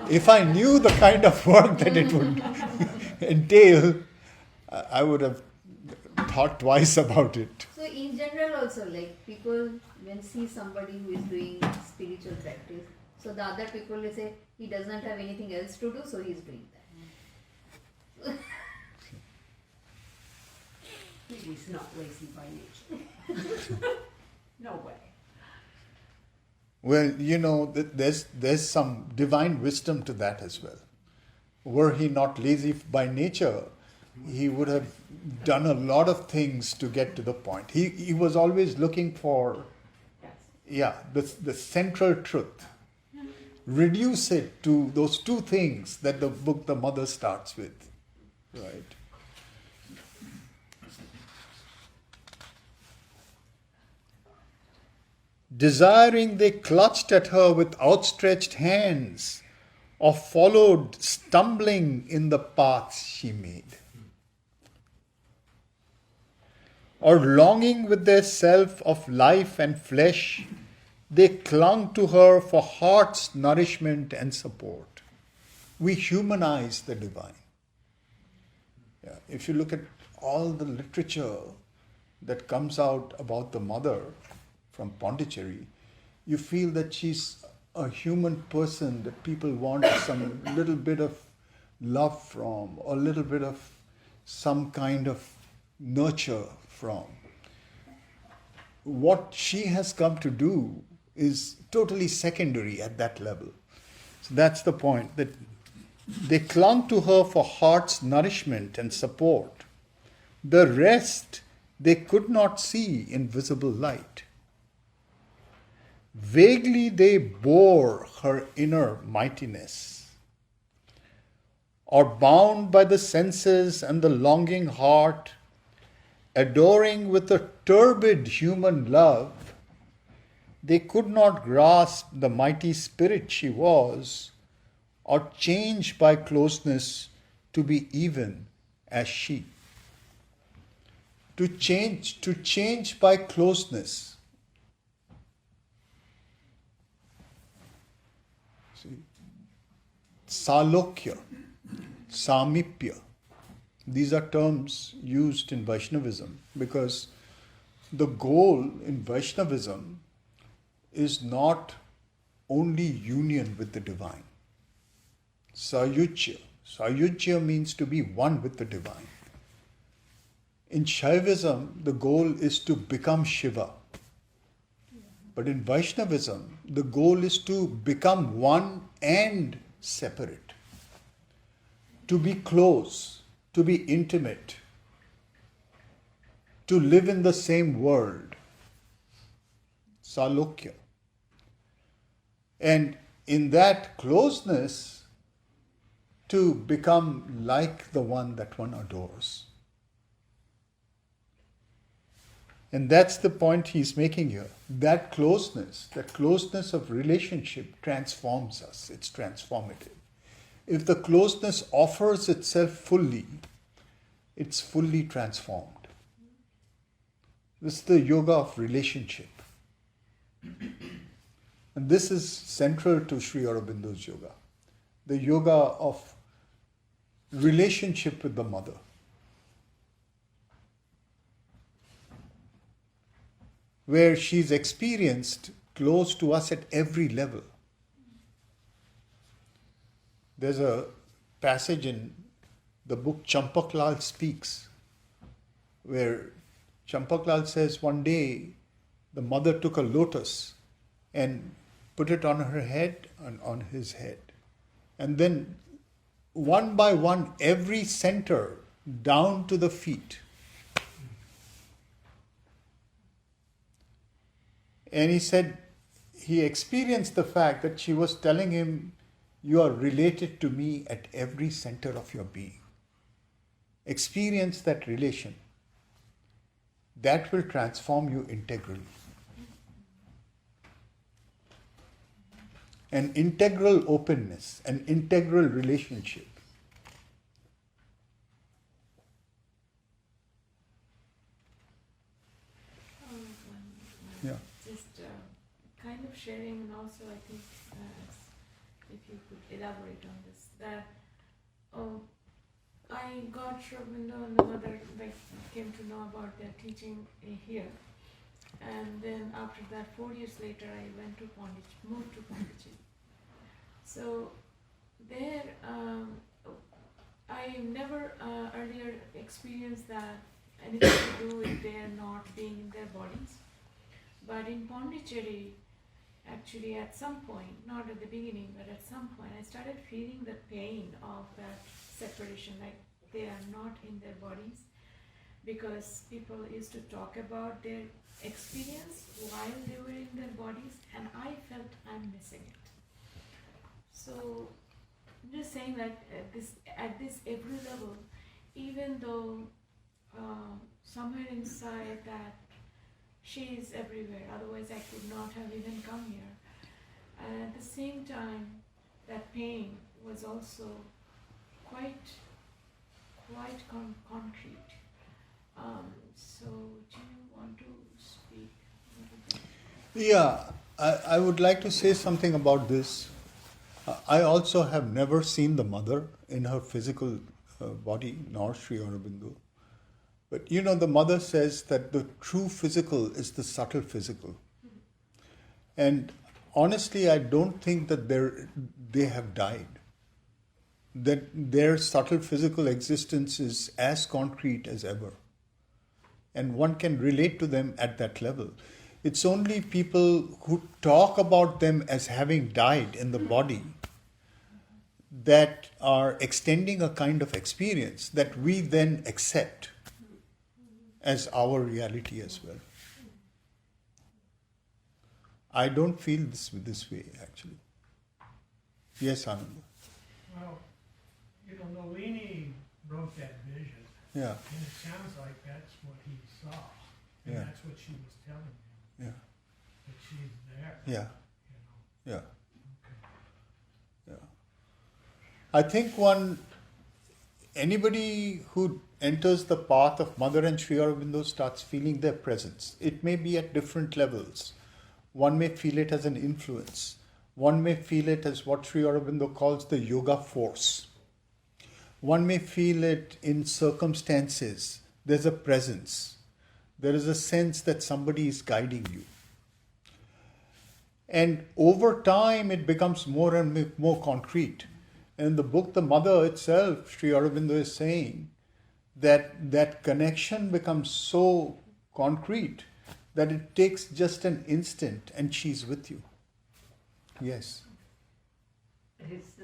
If I knew the kind of work that it would entail, I would have thought twice about it. So in general also, like people when see somebody who is doing spiritual practice, so the other people will say he doesn't have anything else to do, so he's doing that. He's not lazy by nature. No way. Well, there's some divine wisdom to that as well. Were he not lazy by nature, he would have done a lot of things to get to the point. He was always looking for, the central truth. Reduce it to those two things that the book The Mother starts with, right? Desiring, they clutched at her with outstretched hands, or followed, stumbling in the paths she made. Or longing with their self of life and flesh, they clung to her for heart's nourishment and support. We humanize the divine. If you look at all the literature that comes out about the mother from Pondicherry, you feel that she's a human person that people want some little bit of love from, or a little bit of some kind of nurture from. What she has come to do is totally secondary at that level. So that's the point, that they clung to her for heart's nourishment and support. The rest they could not see in visible light. Vaguely they bore her inner mightiness, or bound by the senses and the longing heart, adoring with a turbid human love, they could not grasp the mighty spirit she was, or change by closeness to be even as she. To change by closeness. Salokya, Samipya. These are terms used in Vaishnavism because the goal in Vaishnavism is not only union with the divine. Sayujya. Sayujya means to be one with the divine. In Shaivism, the goal is to become Shiva. But in Vaishnavism, the goal is to become one and separate. To be close, to be intimate, to live in the same world. Salokya. And in that closeness, to become like the one that one adores. And that's the point he's making here. That closeness of relationship transforms us. It's transformative. If the closeness offers itself fully, it's fully transformed. This is the yoga of relationship. And this is central to Sri Aurobindo's yoga. The yoga of relationship with the mother. Where she's experienced close to us at every level. There's a passage in the book Champaklal Speaks, where Champaklal says one day the mother took a lotus and put it on her head and on his head. And then one by one, every center down to the feet. And he said he experienced the fact that she was telling him, you are related to me at every center of your being. Experience that relation. That will transform you integrally. An integral openness, an integral relationship. Yeah. Just kind of sharing, and also I think if you could elaborate on this, that I got Sri Aurobindo and the mother came to know about their teaching here, and then after that 4 years later I went to moved to Pondicherry. So there I never earlier experienced that anything to do with their not being in their bodies. But in Pondicherry, actually at some point, not at the beginning, but at some point, I started feeling the pain of that separation, like they are not in their bodies, because people used to talk about their experience while they were in their bodies, and I felt I'm missing it. So I'm just saying that at this every level, even though somewhere inside that she is everywhere, otherwise I could not have even come here. And at the same time, that pain was also quite concrete. So do you want to speak a little bit? Yeah, I would like to say something about this. I also have never seen the mother in her physical body, nor Sri Aurobindo. But the mother says that the true physical is the subtle physical. And honestly, I don't think that they have died. That their subtle physical existence is as concrete as ever. And one can relate to them at that level. It's only people who talk about them as having died in the body that are extending a kind of experience that we then accept as our reality as well. I don't feel this way, actually. Yes, Ananda. Well, Nalini wrote that vision. Yeah. And it sounds like that's what he saw. And Yeah. that's what she was telling him. Yeah. That she's there. Yeah. Yeah. Okay. Yeah. I think anybody who enters the path of Mother and Sri Aurobindo starts feeling their presence. It may be at different levels. One may feel it as an influence. One may feel it as what Sri Aurobindo calls the yoga force. One may feel it in circumstances. There's a presence. There is a sense that somebody is guiding you. And over time, it becomes more and more concrete. And in the book, the mother itself, Sri Aurobindo is saying that that connection becomes so concrete that it takes just an instant and she's with you. Yes. It's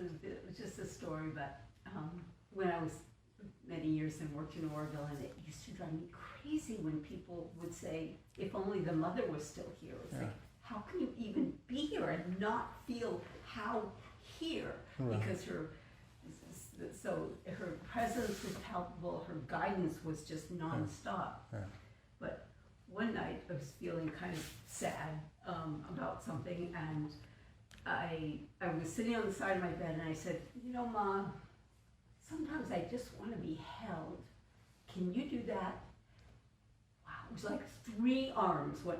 just a story, but when I was many years and worked in Oroville, and it used to drive me crazy when people would say, if only the mother was still here. It's like, how can you even be here and not feel how here? Right. Because her presence was palpable, her guidance was just nonstop. Yeah. But one night I was feeling kind of sad about something, and I was sitting on the side of my bed, and I said, Ma, sometimes I just want to be held. Can you do that? Wow, it was like 3 arms went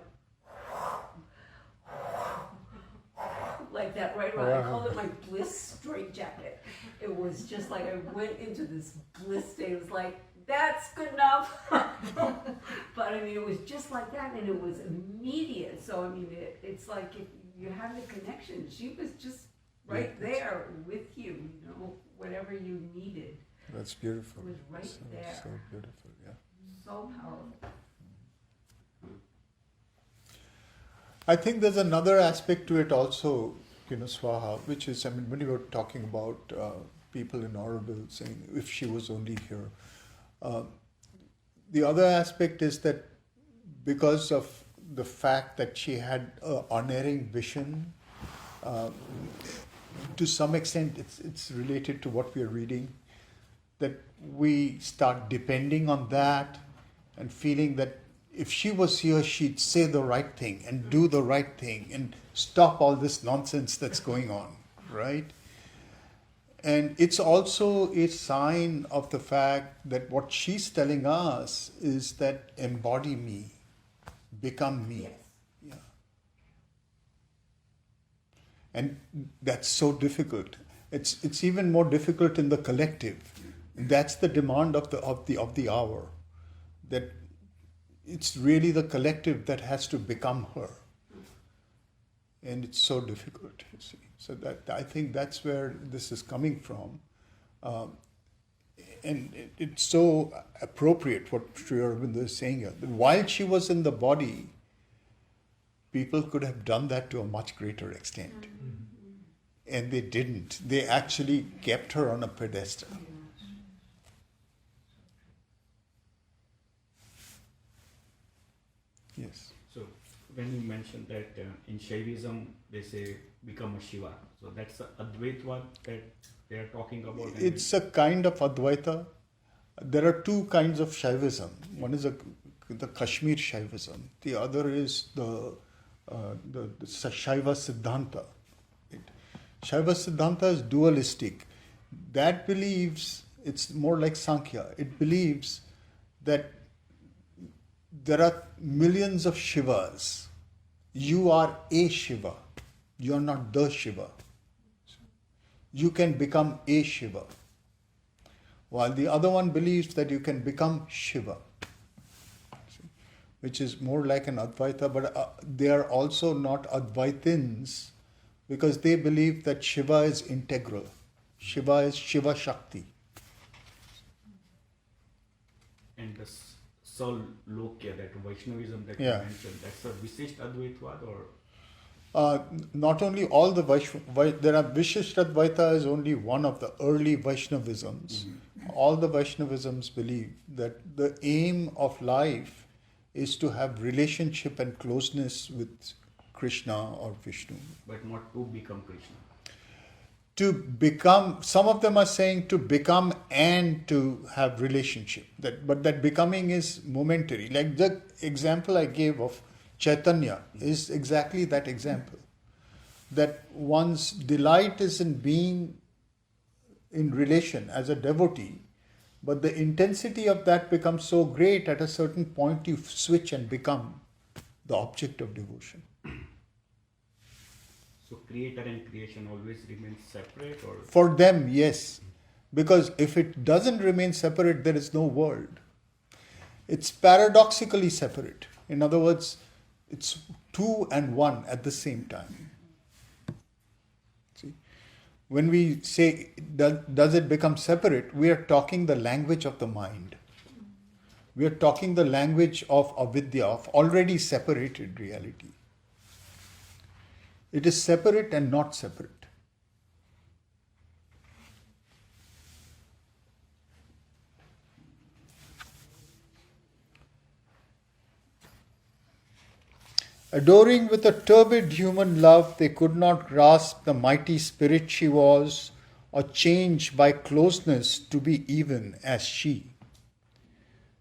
like that right around. I called it my bliss straitjacket. It was just like I went into this bliss state. It was like, that's good enough. But I mean, it was just like that, and it was immediate. So I mean, it's like if you have the connection. She was just right there with you, whatever you needed. That's beautiful. It was right there. So beautiful, yeah. So powerful. I think there's another aspect to it also, Swaha, which is, when you were talking about people in Aurobindo saying, if she was only here. The other aspect is that because of the fact that she had an unerring vision, to some extent it's related to what we are reading, that we start depending on that and feeling that if she was here, she'd say the right thing and do the right thing and stop all this nonsense that's going on, right? And it's also a sign of the fact that what she's telling us is that embody me, become me. Yes. Yeah. And that's so difficult. It's even more difficult in the collective. That's the demand of the hour. That it's really the collective that has to become her. And it's so difficult, you see. So that I think that's where this is coming from. And it's so appropriate what Sri Aurobindo is saying here. That while she was in the body, people could have done that to a much greater extent. And they didn't. They actually kept her on a pedestal. Yes. So when you mentioned that in Shaivism they say become a Shiva, so that's the Advaitva that they are talking about. It's a kind of Advaita. There are 2 kinds of Shaivism. One is the Kashmir Shaivism. The other is the Shaiva Siddhanta. Shaiva Siddhanta is dualistic. That believes, it's more like Sankhya. It believes that there are millions of Shivas. You are a Shiva. You are not the Shiva. You can become a Shiva. While the other one believes that you can become Shiva, which is more like an Advaita, but they are also not Advaitins because they believe that Shiva is integral. Shiva is Shiva Shakti. And the Lokya, that Vaishnavism that you mentioned, that's a Vishisht Advaitvad or? Not only all the there are Vishisht Advaita is only one of the early Vaishnavisms. All the Vaishnavisms believe that the aim of life is to have relationship and closeness with Krishna or Vishnu. But not to become Krishna. To become, some of them are saying to become and to have relationship. But that becoming is momentary. Like the example I gave of Chaitanya is exactly that example. That one's delight is in being in relation as a devotee, but the intensity of that becomes so great at a certain point you switch and become the object of devotion. So creator and creation always remain separate, or? For them, yes. Because if it doesn't remain separate, there is no world. It's paradoxically separate. In other words, it's 2 and 1 at the same time. See? when we say, does it become separate, we are talking the language of the mind. We are talking the language of avidya, of already separated reality. It is separate and not separate. Adoring with a turbid human love, they could not grasp the mighty spirit she was, or change by closeness to be even as she.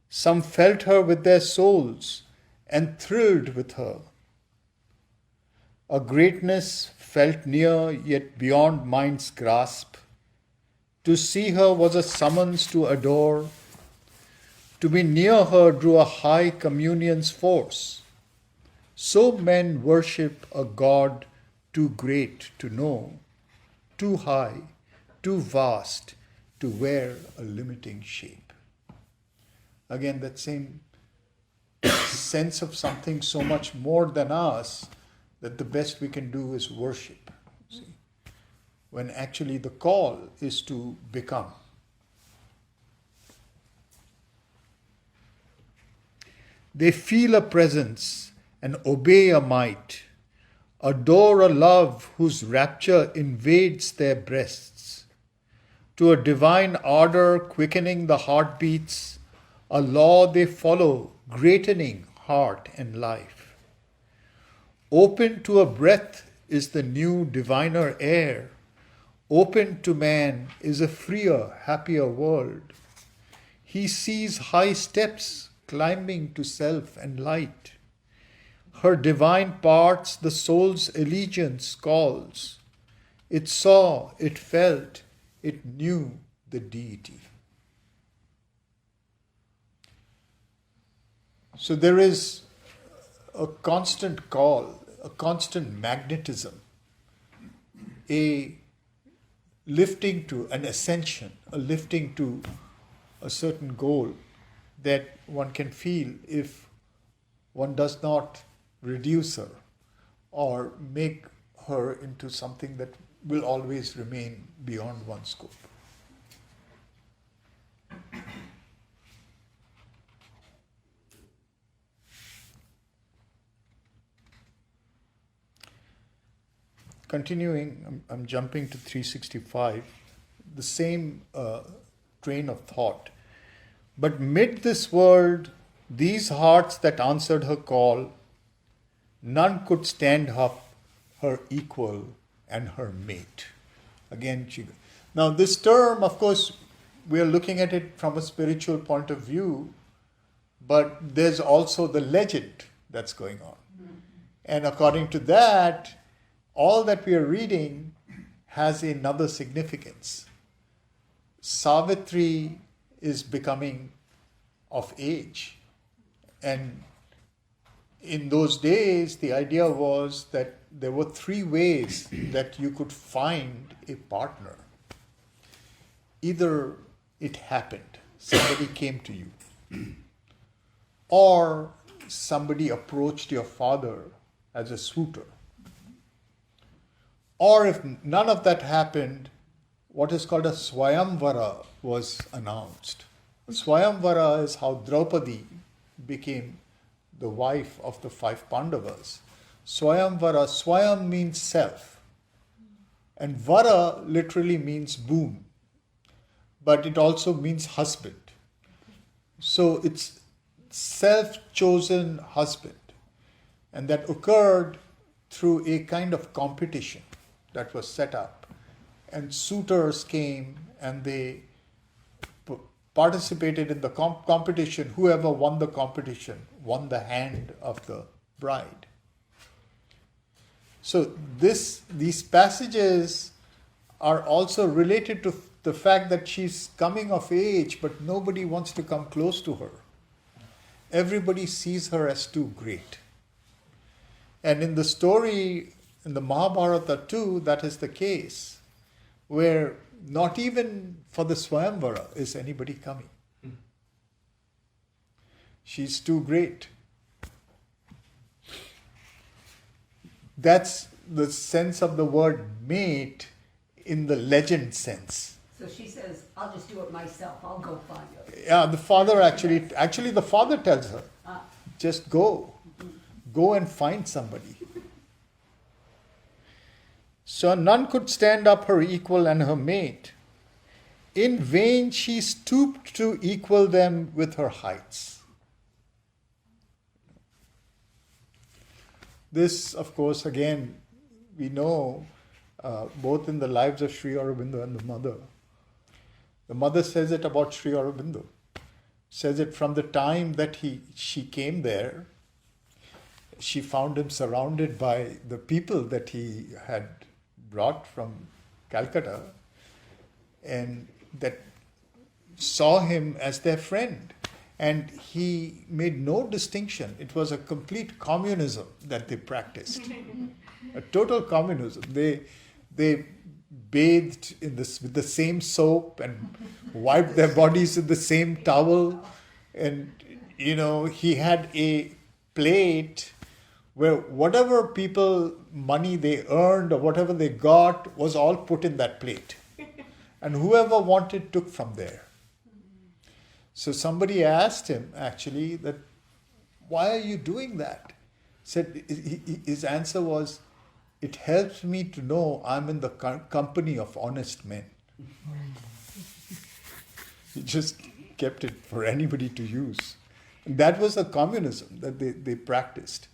Some felt her with their souls and thrilled with her. A greatness felt near yet beyond mind's grasp. To see her was a summons to adore. To be near her drew a high communion's force. So men worship a God too great to know, too high, too vast to wear a limiting shape. Again, that same sense of something so much more than us, that the best we can do is worship. See? When actually the call is to become. They feel a presence and obey a might, adore a love whose rapture invades their breasts. To a divine ardor quickening the heartbeats, a law they follow, greatening heart and life. Open to a breath is the new diviner air. Open to man is a freer, happier world. He sees high steps climbing to self and light. Her divine parts the soul's allegiance calls. It saw, it felt, it knew the deity. So there is a constant call, a constant magnetism, a lifting to an ascension, a lifting to a certain goal that one can feel if one does not reduce her or make her into something that will always remain beyond one's scope. Continuing, I'm jumping to 365, the same train of thought. But mid this world, these hearts that answered her call, none could stand up her equal and her mate. Again, now this term, of course, we are looking at it from a spiritual point of view, but there's also the legend that's going on. And according to that, all that we are reading has another significance. Savitri is becoming of age. And in those days, the idea was that there were three ways that you could find a partner. Either it happened, somebody came to you, or somebody approached your father as a suitor. Or if none of that happened, what is called a Swayamvara was announced. Swayamvara is how Draupadi became the wife of the 5 Pandavas. Swayamvara, Swayam means self. And Vara literally means boon. But it also means husband. So it's self-chosen husband. And that occurred through a kind of competition that was set up. And suitors came and they participated in the competition. Whoever won the competition won the hand of the bride. So these passages are also related to the fact that she's coming of age, but nobody wants to come close to her. Everybody sees her as too great. And in the story, in the Mahabharata too, that is the case, where not even for the Swayamvara is anybody coming. She's too great. That's the sense of the word mate in the legend sense. So she says, I'll just do it myself, I'll go find it. Yeah, the father actually the father tells her, Ah. just go and find somebody. So none could stand up her equal and her mate. In vain she stooped to equal them with her heights. This, of course, again, we know both in the lives of Sri Aurobindo and the mother. The mother says it about Sri Aurobindo. Says it from the time that she came there, she found him surrounded by the people that he had brought from Calcutta and that saw him as their friend. And he made no distinction. It was a complete communism that they practiced. A total communism. They bathed in this with the same soap and wiped their bodies in the same towel. And, he had a plate where whatever money they earned or whatever they got was all put in that plate. And whoever wanted took from there. So somebody asked him actually that, why are you doing that? Said his answer was, it helps me to know I'm in the company of honest men. He just kept it for anybody to use. And that was the communism that they practiced.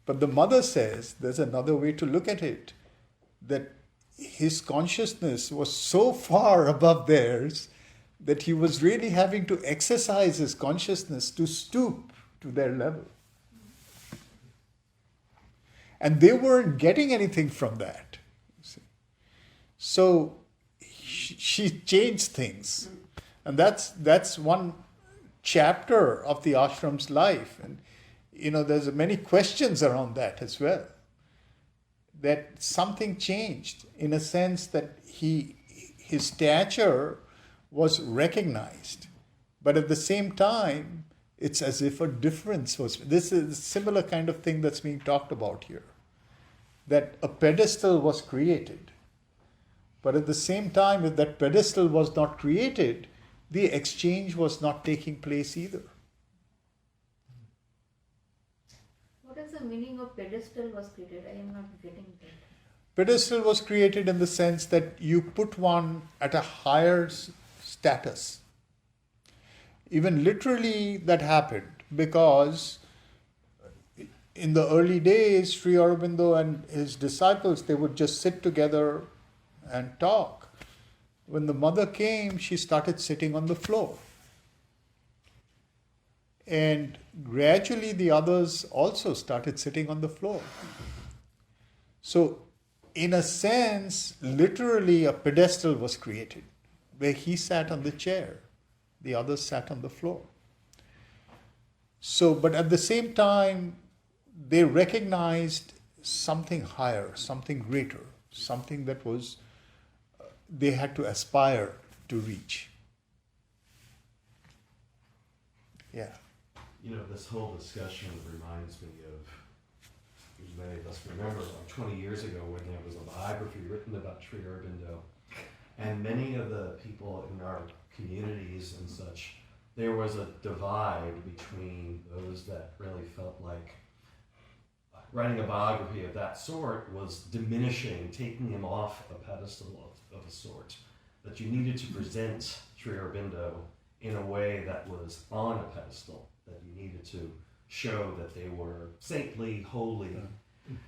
But the mother says there's another way to look at it, that his consciousness was so far above theirs that he was really having to exercise his consciousness to stoop to their level. And they weren't getting anything from that. So she changed things. And that's one chapter of the ashram's life. And, there's many questions around that as well. That something changed in a sense that his stature was recognized. But at the same time, it's as if a difference was... This is a similar kind of thing that's being talked about here. That a pedestal was created. But at the same time, if that pedestal was not created, the exchange was not taking place either. What is the meaning of pedestal was created? I am not getting that. Pedestal was created in the sense that you put one at a higher status. Even literally that happened because in the early days, Sri Aurobindo and his disciples, they would just sit together and talk. When the mother came, she started sitting on the floor. And gradually the others also started sitting on the floor. So, in a sense, literally a pedestal was created where he sat on the chair, the others sat on the floor. So, but at the same time, they recognized something higher, something greater, something that was they had to aspire to reach. Yeah. This whole discussion reminds me of, as many of us remember, like 20 years ago when there was a biography written about Sri Aurobindo. And many of the people in our communities and such, there was a divide between those that really felt like writing a biography of that sort was diminishing, taking him off a pedestal of a sort. That you needed to present Sri Aurobindo in a way that was on a pedestal, that you needed to show that they were saintly, holy.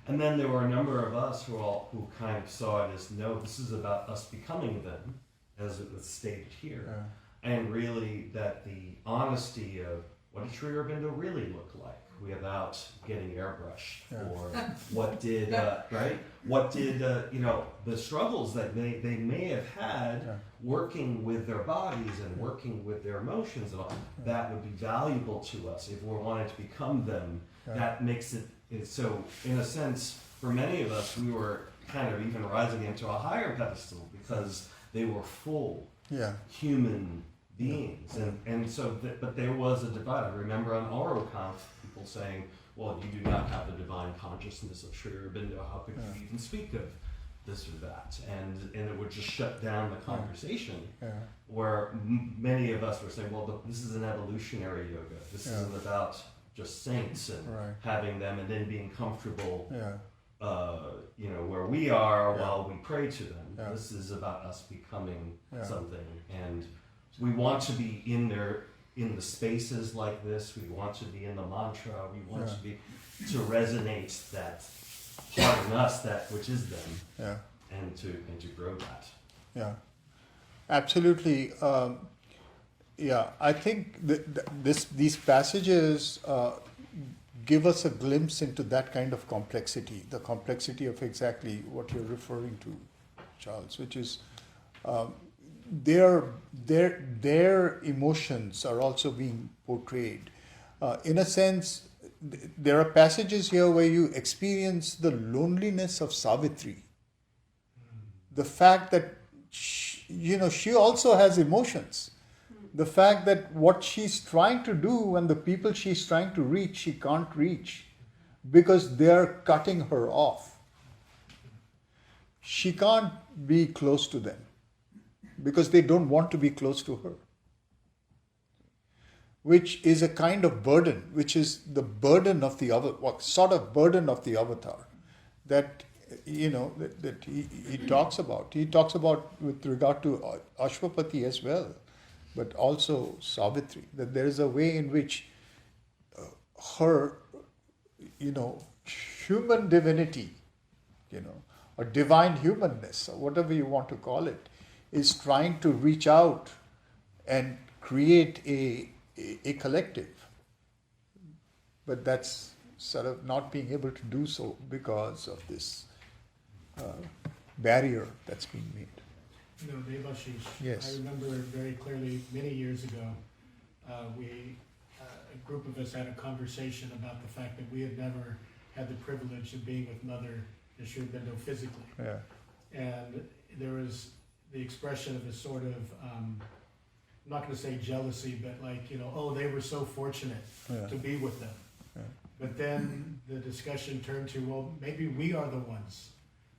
And then there were a number of us who kind of saw it as, no, this is about us becoming them, as it was stated here. And really that the honesty of what did Sri Aurobindo really look like without getting airbrushed, or what did, right? What did, the struggles that they may have had working with their bodies and working with their emotions and all, that would be valuable to us if we wanted to become them. That makes it so, in a sense, for many of us, we were kind of even rising into a higher pedestal because they were full human beings. And so, but there was a divide. I remember on Aurobindo, people saying, well, you do not have the divine consciousness of Sri Aurobindo, how could you even speak of this or that, and it would just shut down the conversation. Yeah. Where many of us were saying, well, this is an evolutionary yoga. This Yeah. isn't about just saints and Right. having them and then being comfortable, Yeah. where we are Yeah. while we pray to them. Yeah. This is about us becoming Yeah. something, and we want to be in there, in the spaces like this. We want to be in the mantra. We want to resonate that part in us, that which is them, Yeah. and to grow that. Yeah, absolutely. I think these passages give us a glimpse into that kind of complexity, the complexity of exactly what you're referring to, Charles, which is their emotions are also being portrayed. In a sense, there are passages here where you experience the loneliness of Savitri. The fact that she also has emotions. The fact that what she's trying to do and the people she's trying to reach, she can't reach because they're cutting her off. She can't be close to them because they don't want to be close to her. Which is a kind of burden, which is the burden of the sort of burden of the avatar that that he talks about. He talks about with regard to Ashwapati as well, but also Savitri, that there is a way in which her, human divinity, or divine humanness, or whatever you want to call it, is trying to reach out and create a collective. But that's sort of not being able to do so because of this barrier that's being made. Devashish, Yes. I remember very clearly many years ago, a group of us had a conversation about the fact that we had never had the privilege of being with Mother Aurobindo physically. Yeah. And there was the expression of a sort of, I'm not going to say jealousy, but they were so fortunate to be with them. Yeah. But then the discussion turned to, well, maybe we are the ones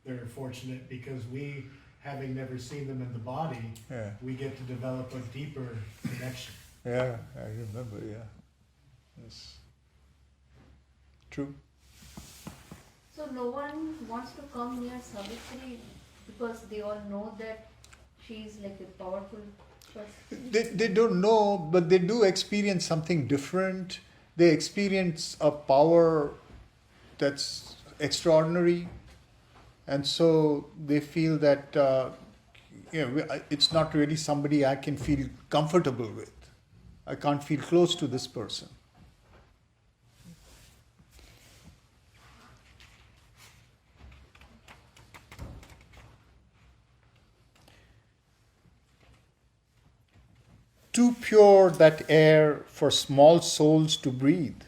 that are fortunate because we, having never seen them in the body, we get to develop a deeper connection. Yeah, I remember, Yes. True. So no one wants to come near Savitri because they all know that she is like a powerful person. They don't know, but they do experience something different. They experience a power that's extraordinary. And so they feel that it's not really somebody I can feel comfortable with. I can't feel close to this person. Too pure that air for small souls to breathe,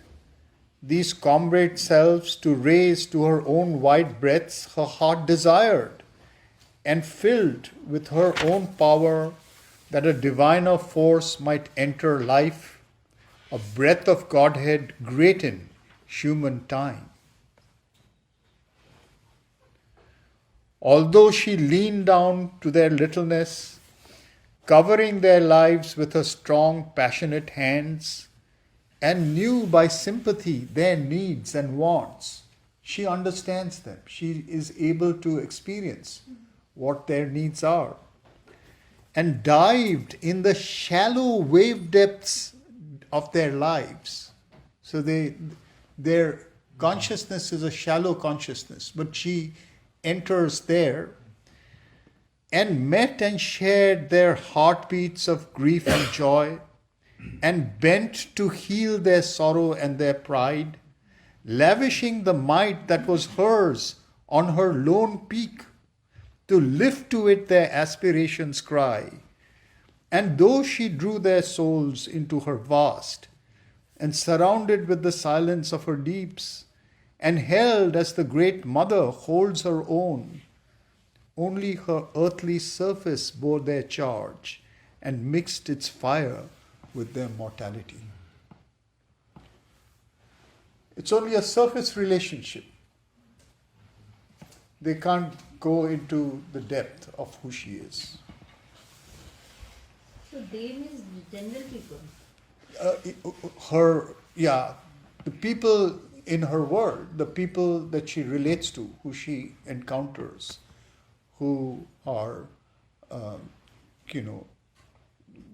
these comrade selves to raise to her own wide breadths her heart desired, and filled with her own power that a diviner force might enter life, a breath of Godhead great in human time. Although she leaned down to their littleness, covering their lives with her strong, passionate hands, and knew by sympathy their needs and wants. She understands them. She is able to experience what their needs are. And dived in the shallow wave depths of their lives. So their consciousness is a shallow consciousness, but she enters there and met and shared their heartbeats of grief and joy, and bent to heal their sorrow and their pride, lavishing the might that was hers on her lone peak, to lift to it their aspirations' cry. And though she drew their souls into her vast, and surrounded with the silence of her deeps, and held as the great mother holds her own, only her earthly surface bore their charge, and mixed its fire with their mortality. It's only a surface relationship. They can't go into the depth of who she is. So they means general people. The people in her world, the people that she relates to, who she encounters, who are,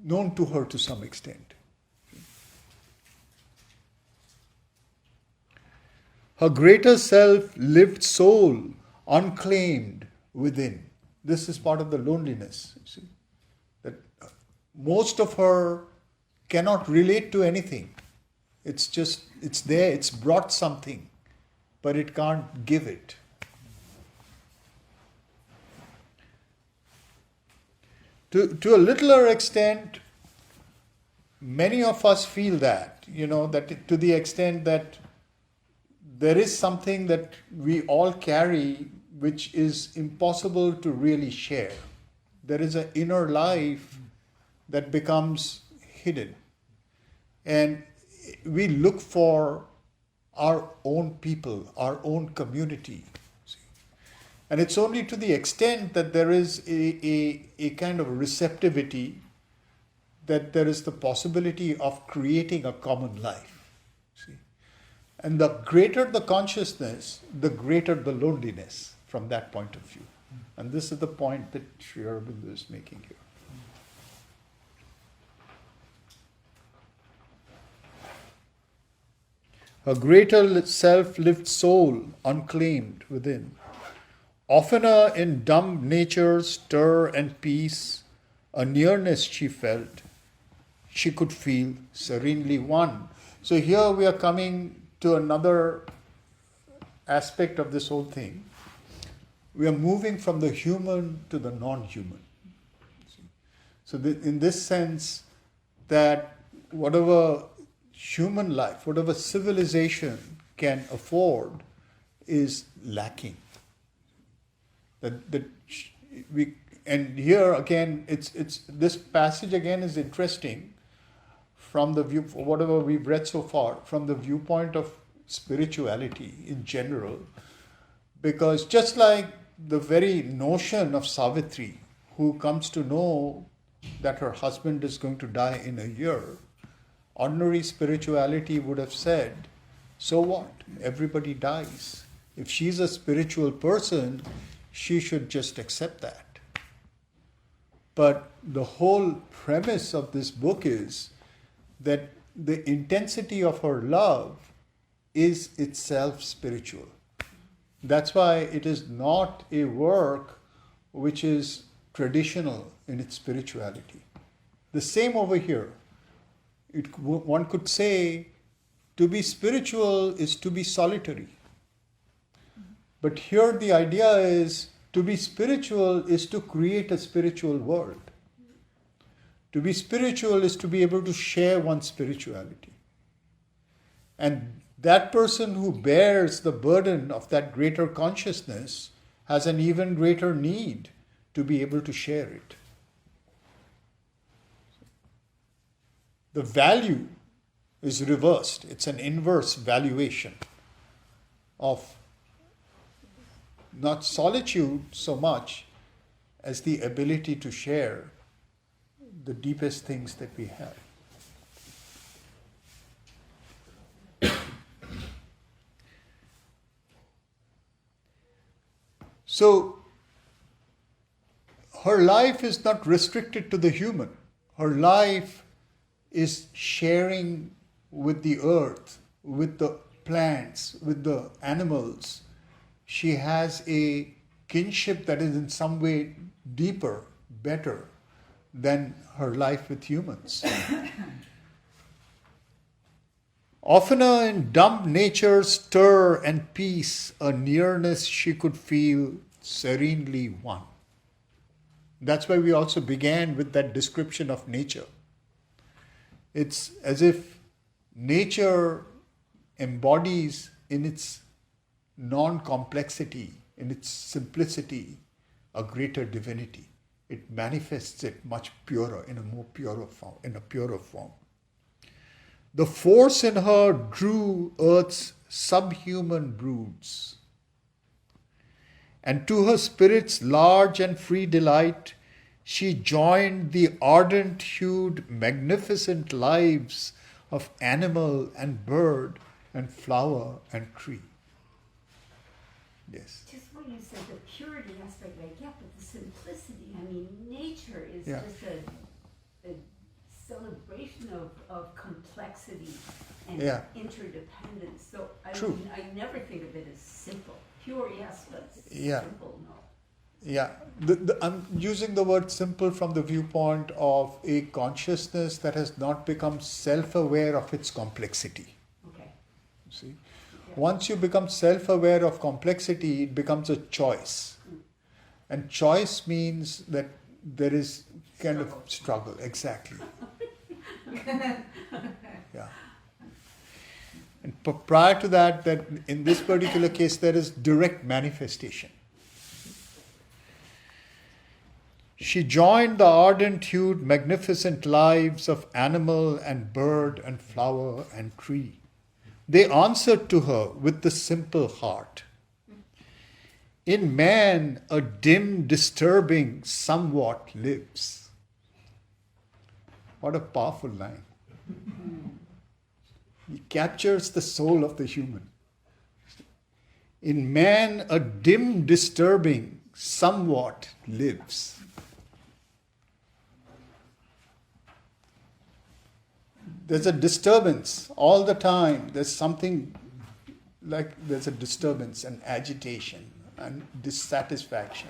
known to her to some extent. Her greater self lived soul unclaimed within. This is part of the loneliness, you see. That most of her cannot relate to anything. It's there, it's brought something, but it can't give it. To a littler extent, many of us feel that, that to the extent that there is something that we all carry which is impossible to really share. There is an inner life that becomes hidden. And we look for our own people, our own community. And it's only to the extent that there is a kind of receptivity that there is the possibility of creating a common life. See? And the greater the consciousness, the greater the loneliness from that point of view. And this is the point that Sri Aurobindo is making here. Her greater self-lived soul unclaimed within. Oftener in dumb nature's stir and peace, a nearness she felt, she could feel serenely one. So here we are coming to another aspect of this whole thing. We are moving from the human to the non-human. So in this sense, that whatever human life, whatever civilization can afford is lacking. And here again, it's this passage again is interesting from the view, whatever we've read so far, from the viewpoint of spirituality in general, because just like the very notion of Savitri, who comes to know that her husband is going to die in a year, ordinary spirituality would have said, so what? Everybody dies. If she's a spiritual person, she should just accept that. But the whole premise of this book is that the intensity of her love is itself spiritual. That's why it is not a work which is traditional in its spirituality. The same over here. One could say to be spiritual is to be solitary. But here the idea is to be spiritual is to create a spiritual world. To be spiritual is to be able to share one's spirituality. And that person who bears the burden of that greater consciousness has an even greater need to be able to share it. The value is reversed. It's an inverse valuation of not solitude so much as the ability to share the deepest things that we have. So, her life is not restricted to the human. Her life is sharing with the earth, with the plants, with the animals. She has a kinship that is in some way deeper, better than her life with humans. Oftener in dumb nature's stir and peace, a nearness she could feel serenely one. That's why we also began with that description of nature. It's as if nature embodies in its non-complexity, in its simplicity, a greater divinity. It manifests it much purer, in a more purer form, in a purer form. The force in her drew earth's subhuman broods. And to her spirit's large and free delight, she joined the ardent-hued, magnificent lives of animal and bird and flower and tree. Yes. Just what you said, the purity aspect I get, but the simplicity. I mean, nature is Yeah. just a celebration of complexity and Yeah. interdependence. So True. I never think of it as simple. Pure, yes, but Yeah. simple, no. Yeah, I'm using the word simple from the viewpoint of a consciousness that has not become self-aware of its complexity. Okay. See, once you become self-aware of complexity, it becomes a choice, and choice means that there is kind of struggle. Exactly. Yeah. And prior to that, in this particular case, there is direct manifestation. She joined the ardent-hued, magnificent lives of animal and bird and flower and tree. They answered to her with the simple heart. In man, a dim, disturbing somewhat lives. What a powerful line. He captures the soul of the human. In man, a dim, disturbing somewhat lives. There's a disturbance all the time. There's something like there's a disturbance and agitation and dissatisfaction.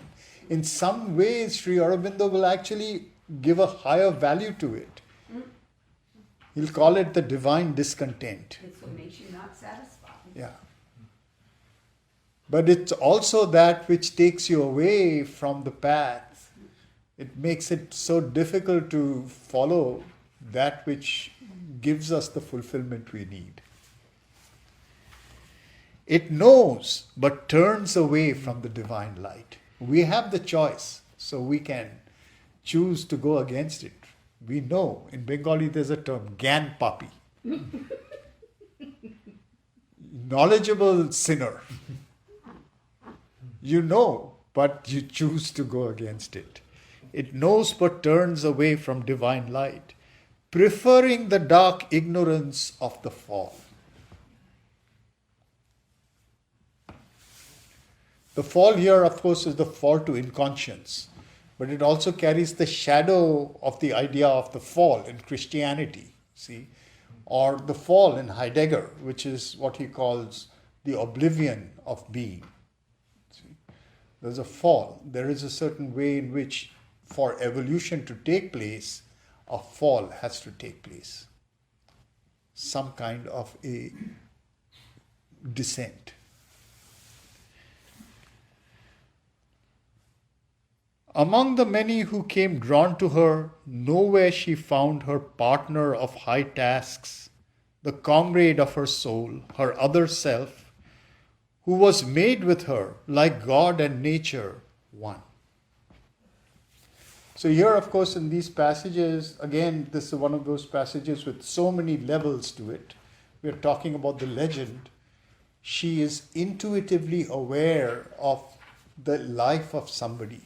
In some ways, Sri Aurobindo will actually give a higher value to it. He'll call it the divine discontent. It's what makes you not satisfied. Yeah. But it's also that which takes you away from the path. It makes it so difficult to follow that which gives us the fulfillment we need. It knows but turns away from the divine light. We have the choice, so we can choose to go against it. We know, in Bengali there's a term, Gyan Papi. Knowledgeable sinner. You know, but you choose to go against it. It knows but turns away from divine light, preferring the dark ignorance of the fall. The fall here, of course, is the fall to inconscience, but it also carries the shadow of the idea of the fall in Christianity, see, or the fall in Heidegger, which is what he calls the oblivion of being. See? There's a fall. There is a certain way in which, for evolution to take place, a fall has to take place. Some kind of a descent. Among the many who came drawn to her, nowhere she found her partner of high tasks, the comrade of her soul, her other self, who was made with her, like God and nature, one. So here, of course, in these passages, again, this is one of those passages with so many levels to it. We are talking about the legend. She is intuitively aware of the life of somebody,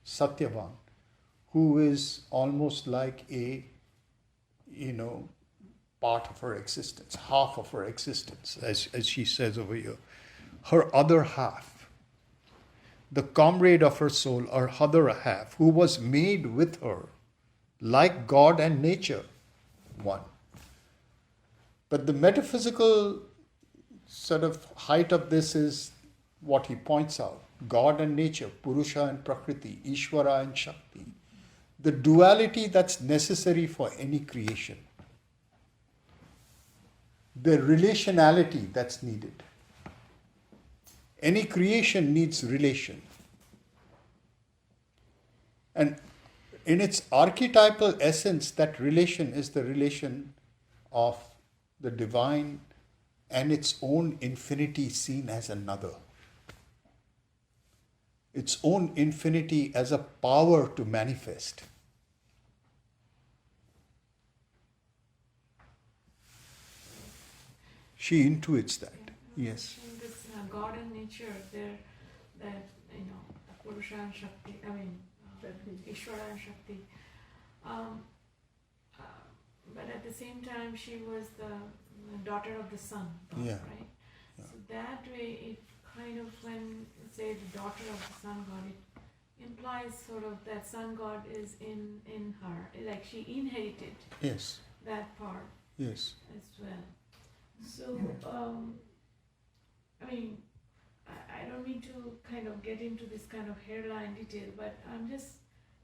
Satyavan, who is almost like a, part of her existence, half of her existence, as she says over here. Her other half, the comrade of her soul, her other half, who was made with her, like God and nature, one. But the metaphysical sort of height of this is what he points out. God and nature, Purusha and Prakriti, Ishvara and Shakti. The duality that's necessary for any creation. The relationality that's needed. Any creation needs relation. And in its archetypal essence, that relation is the relation of the divine and its own infinity seen as another. Its own infinity as a power to manifest. She intuits that. Yes. In this God and nature, Purusha and Shakti, Ishvara and Shakti. But at the same time, she was the daughter of the sun, Yeah. right? Yeah. So that way, it kind of, when say the daughter of the sun god, it implies sort of that sun god is in her, like she inherited Yes. that part Yes. as well. So, I don't mean to kind of get into this kind of hairline detail, but I'm just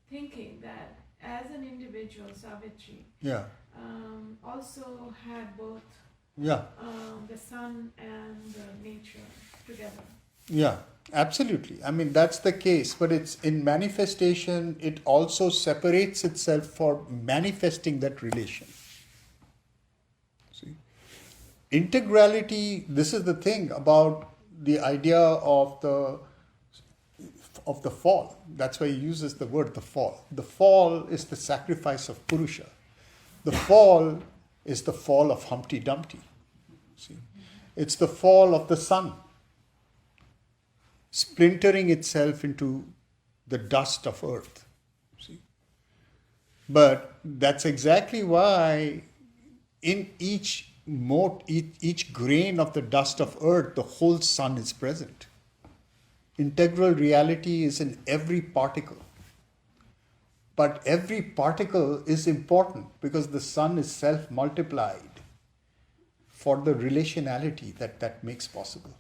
thinking that as an individual, Savitri Yeah. also had both Yeah. the sun and the nature together. Yeah. Absolutely. I mean, that's the case, but it's in manifestation, it also separates itself for manifesting that relation. See? Integrality, this is the thing about the idea of the fall. That's why he uses the word the fall. The fall is the sacrifice of Purusha. The fall is the fall of Humpty Dumpty. See? It's the fall of the sun, splintering itself into the dust of earth. See? But that's exactly why in each grain of the dust of earth, the whole sun is present. Integral reality is in every particle. But every particle is important because the sun is self-multiplied for the relationality that makes possible.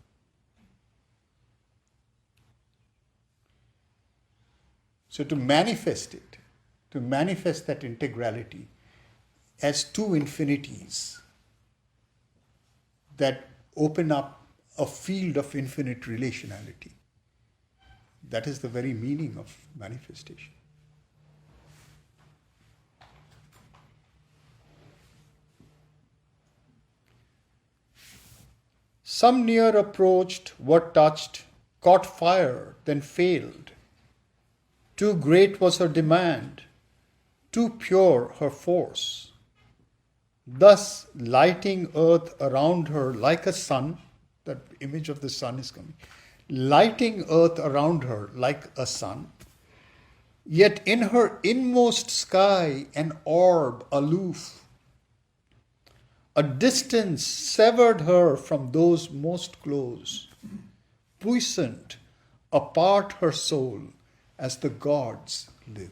So to manifest it, to manifest that integrality as two infinities that open up a field of infinite relationality, that is the very meaning of manifestation. Some near approached, were touched, caught fire, then failed. Too great was her demand, too pure her force. Thus lighting earth around her like a sun, that image of the sun is coming, lighting earth around her like a sun, yet in her inmost sky an orb aloof, a distance severed her from those most close, puissant, apart her soul as the gods live.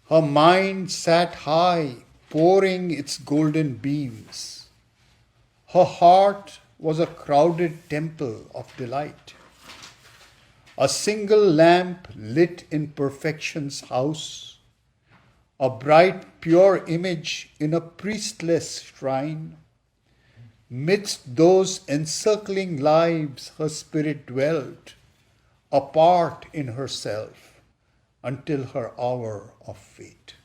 Her mind sat high, pouring its golden beams. Her heart was a crowded temple of delight. A single lamp lit in perfection's house, a bright pure image in a priestless shrine. Midst those encircling lives her spirit dwelt, apart in herself, until her hour of fate.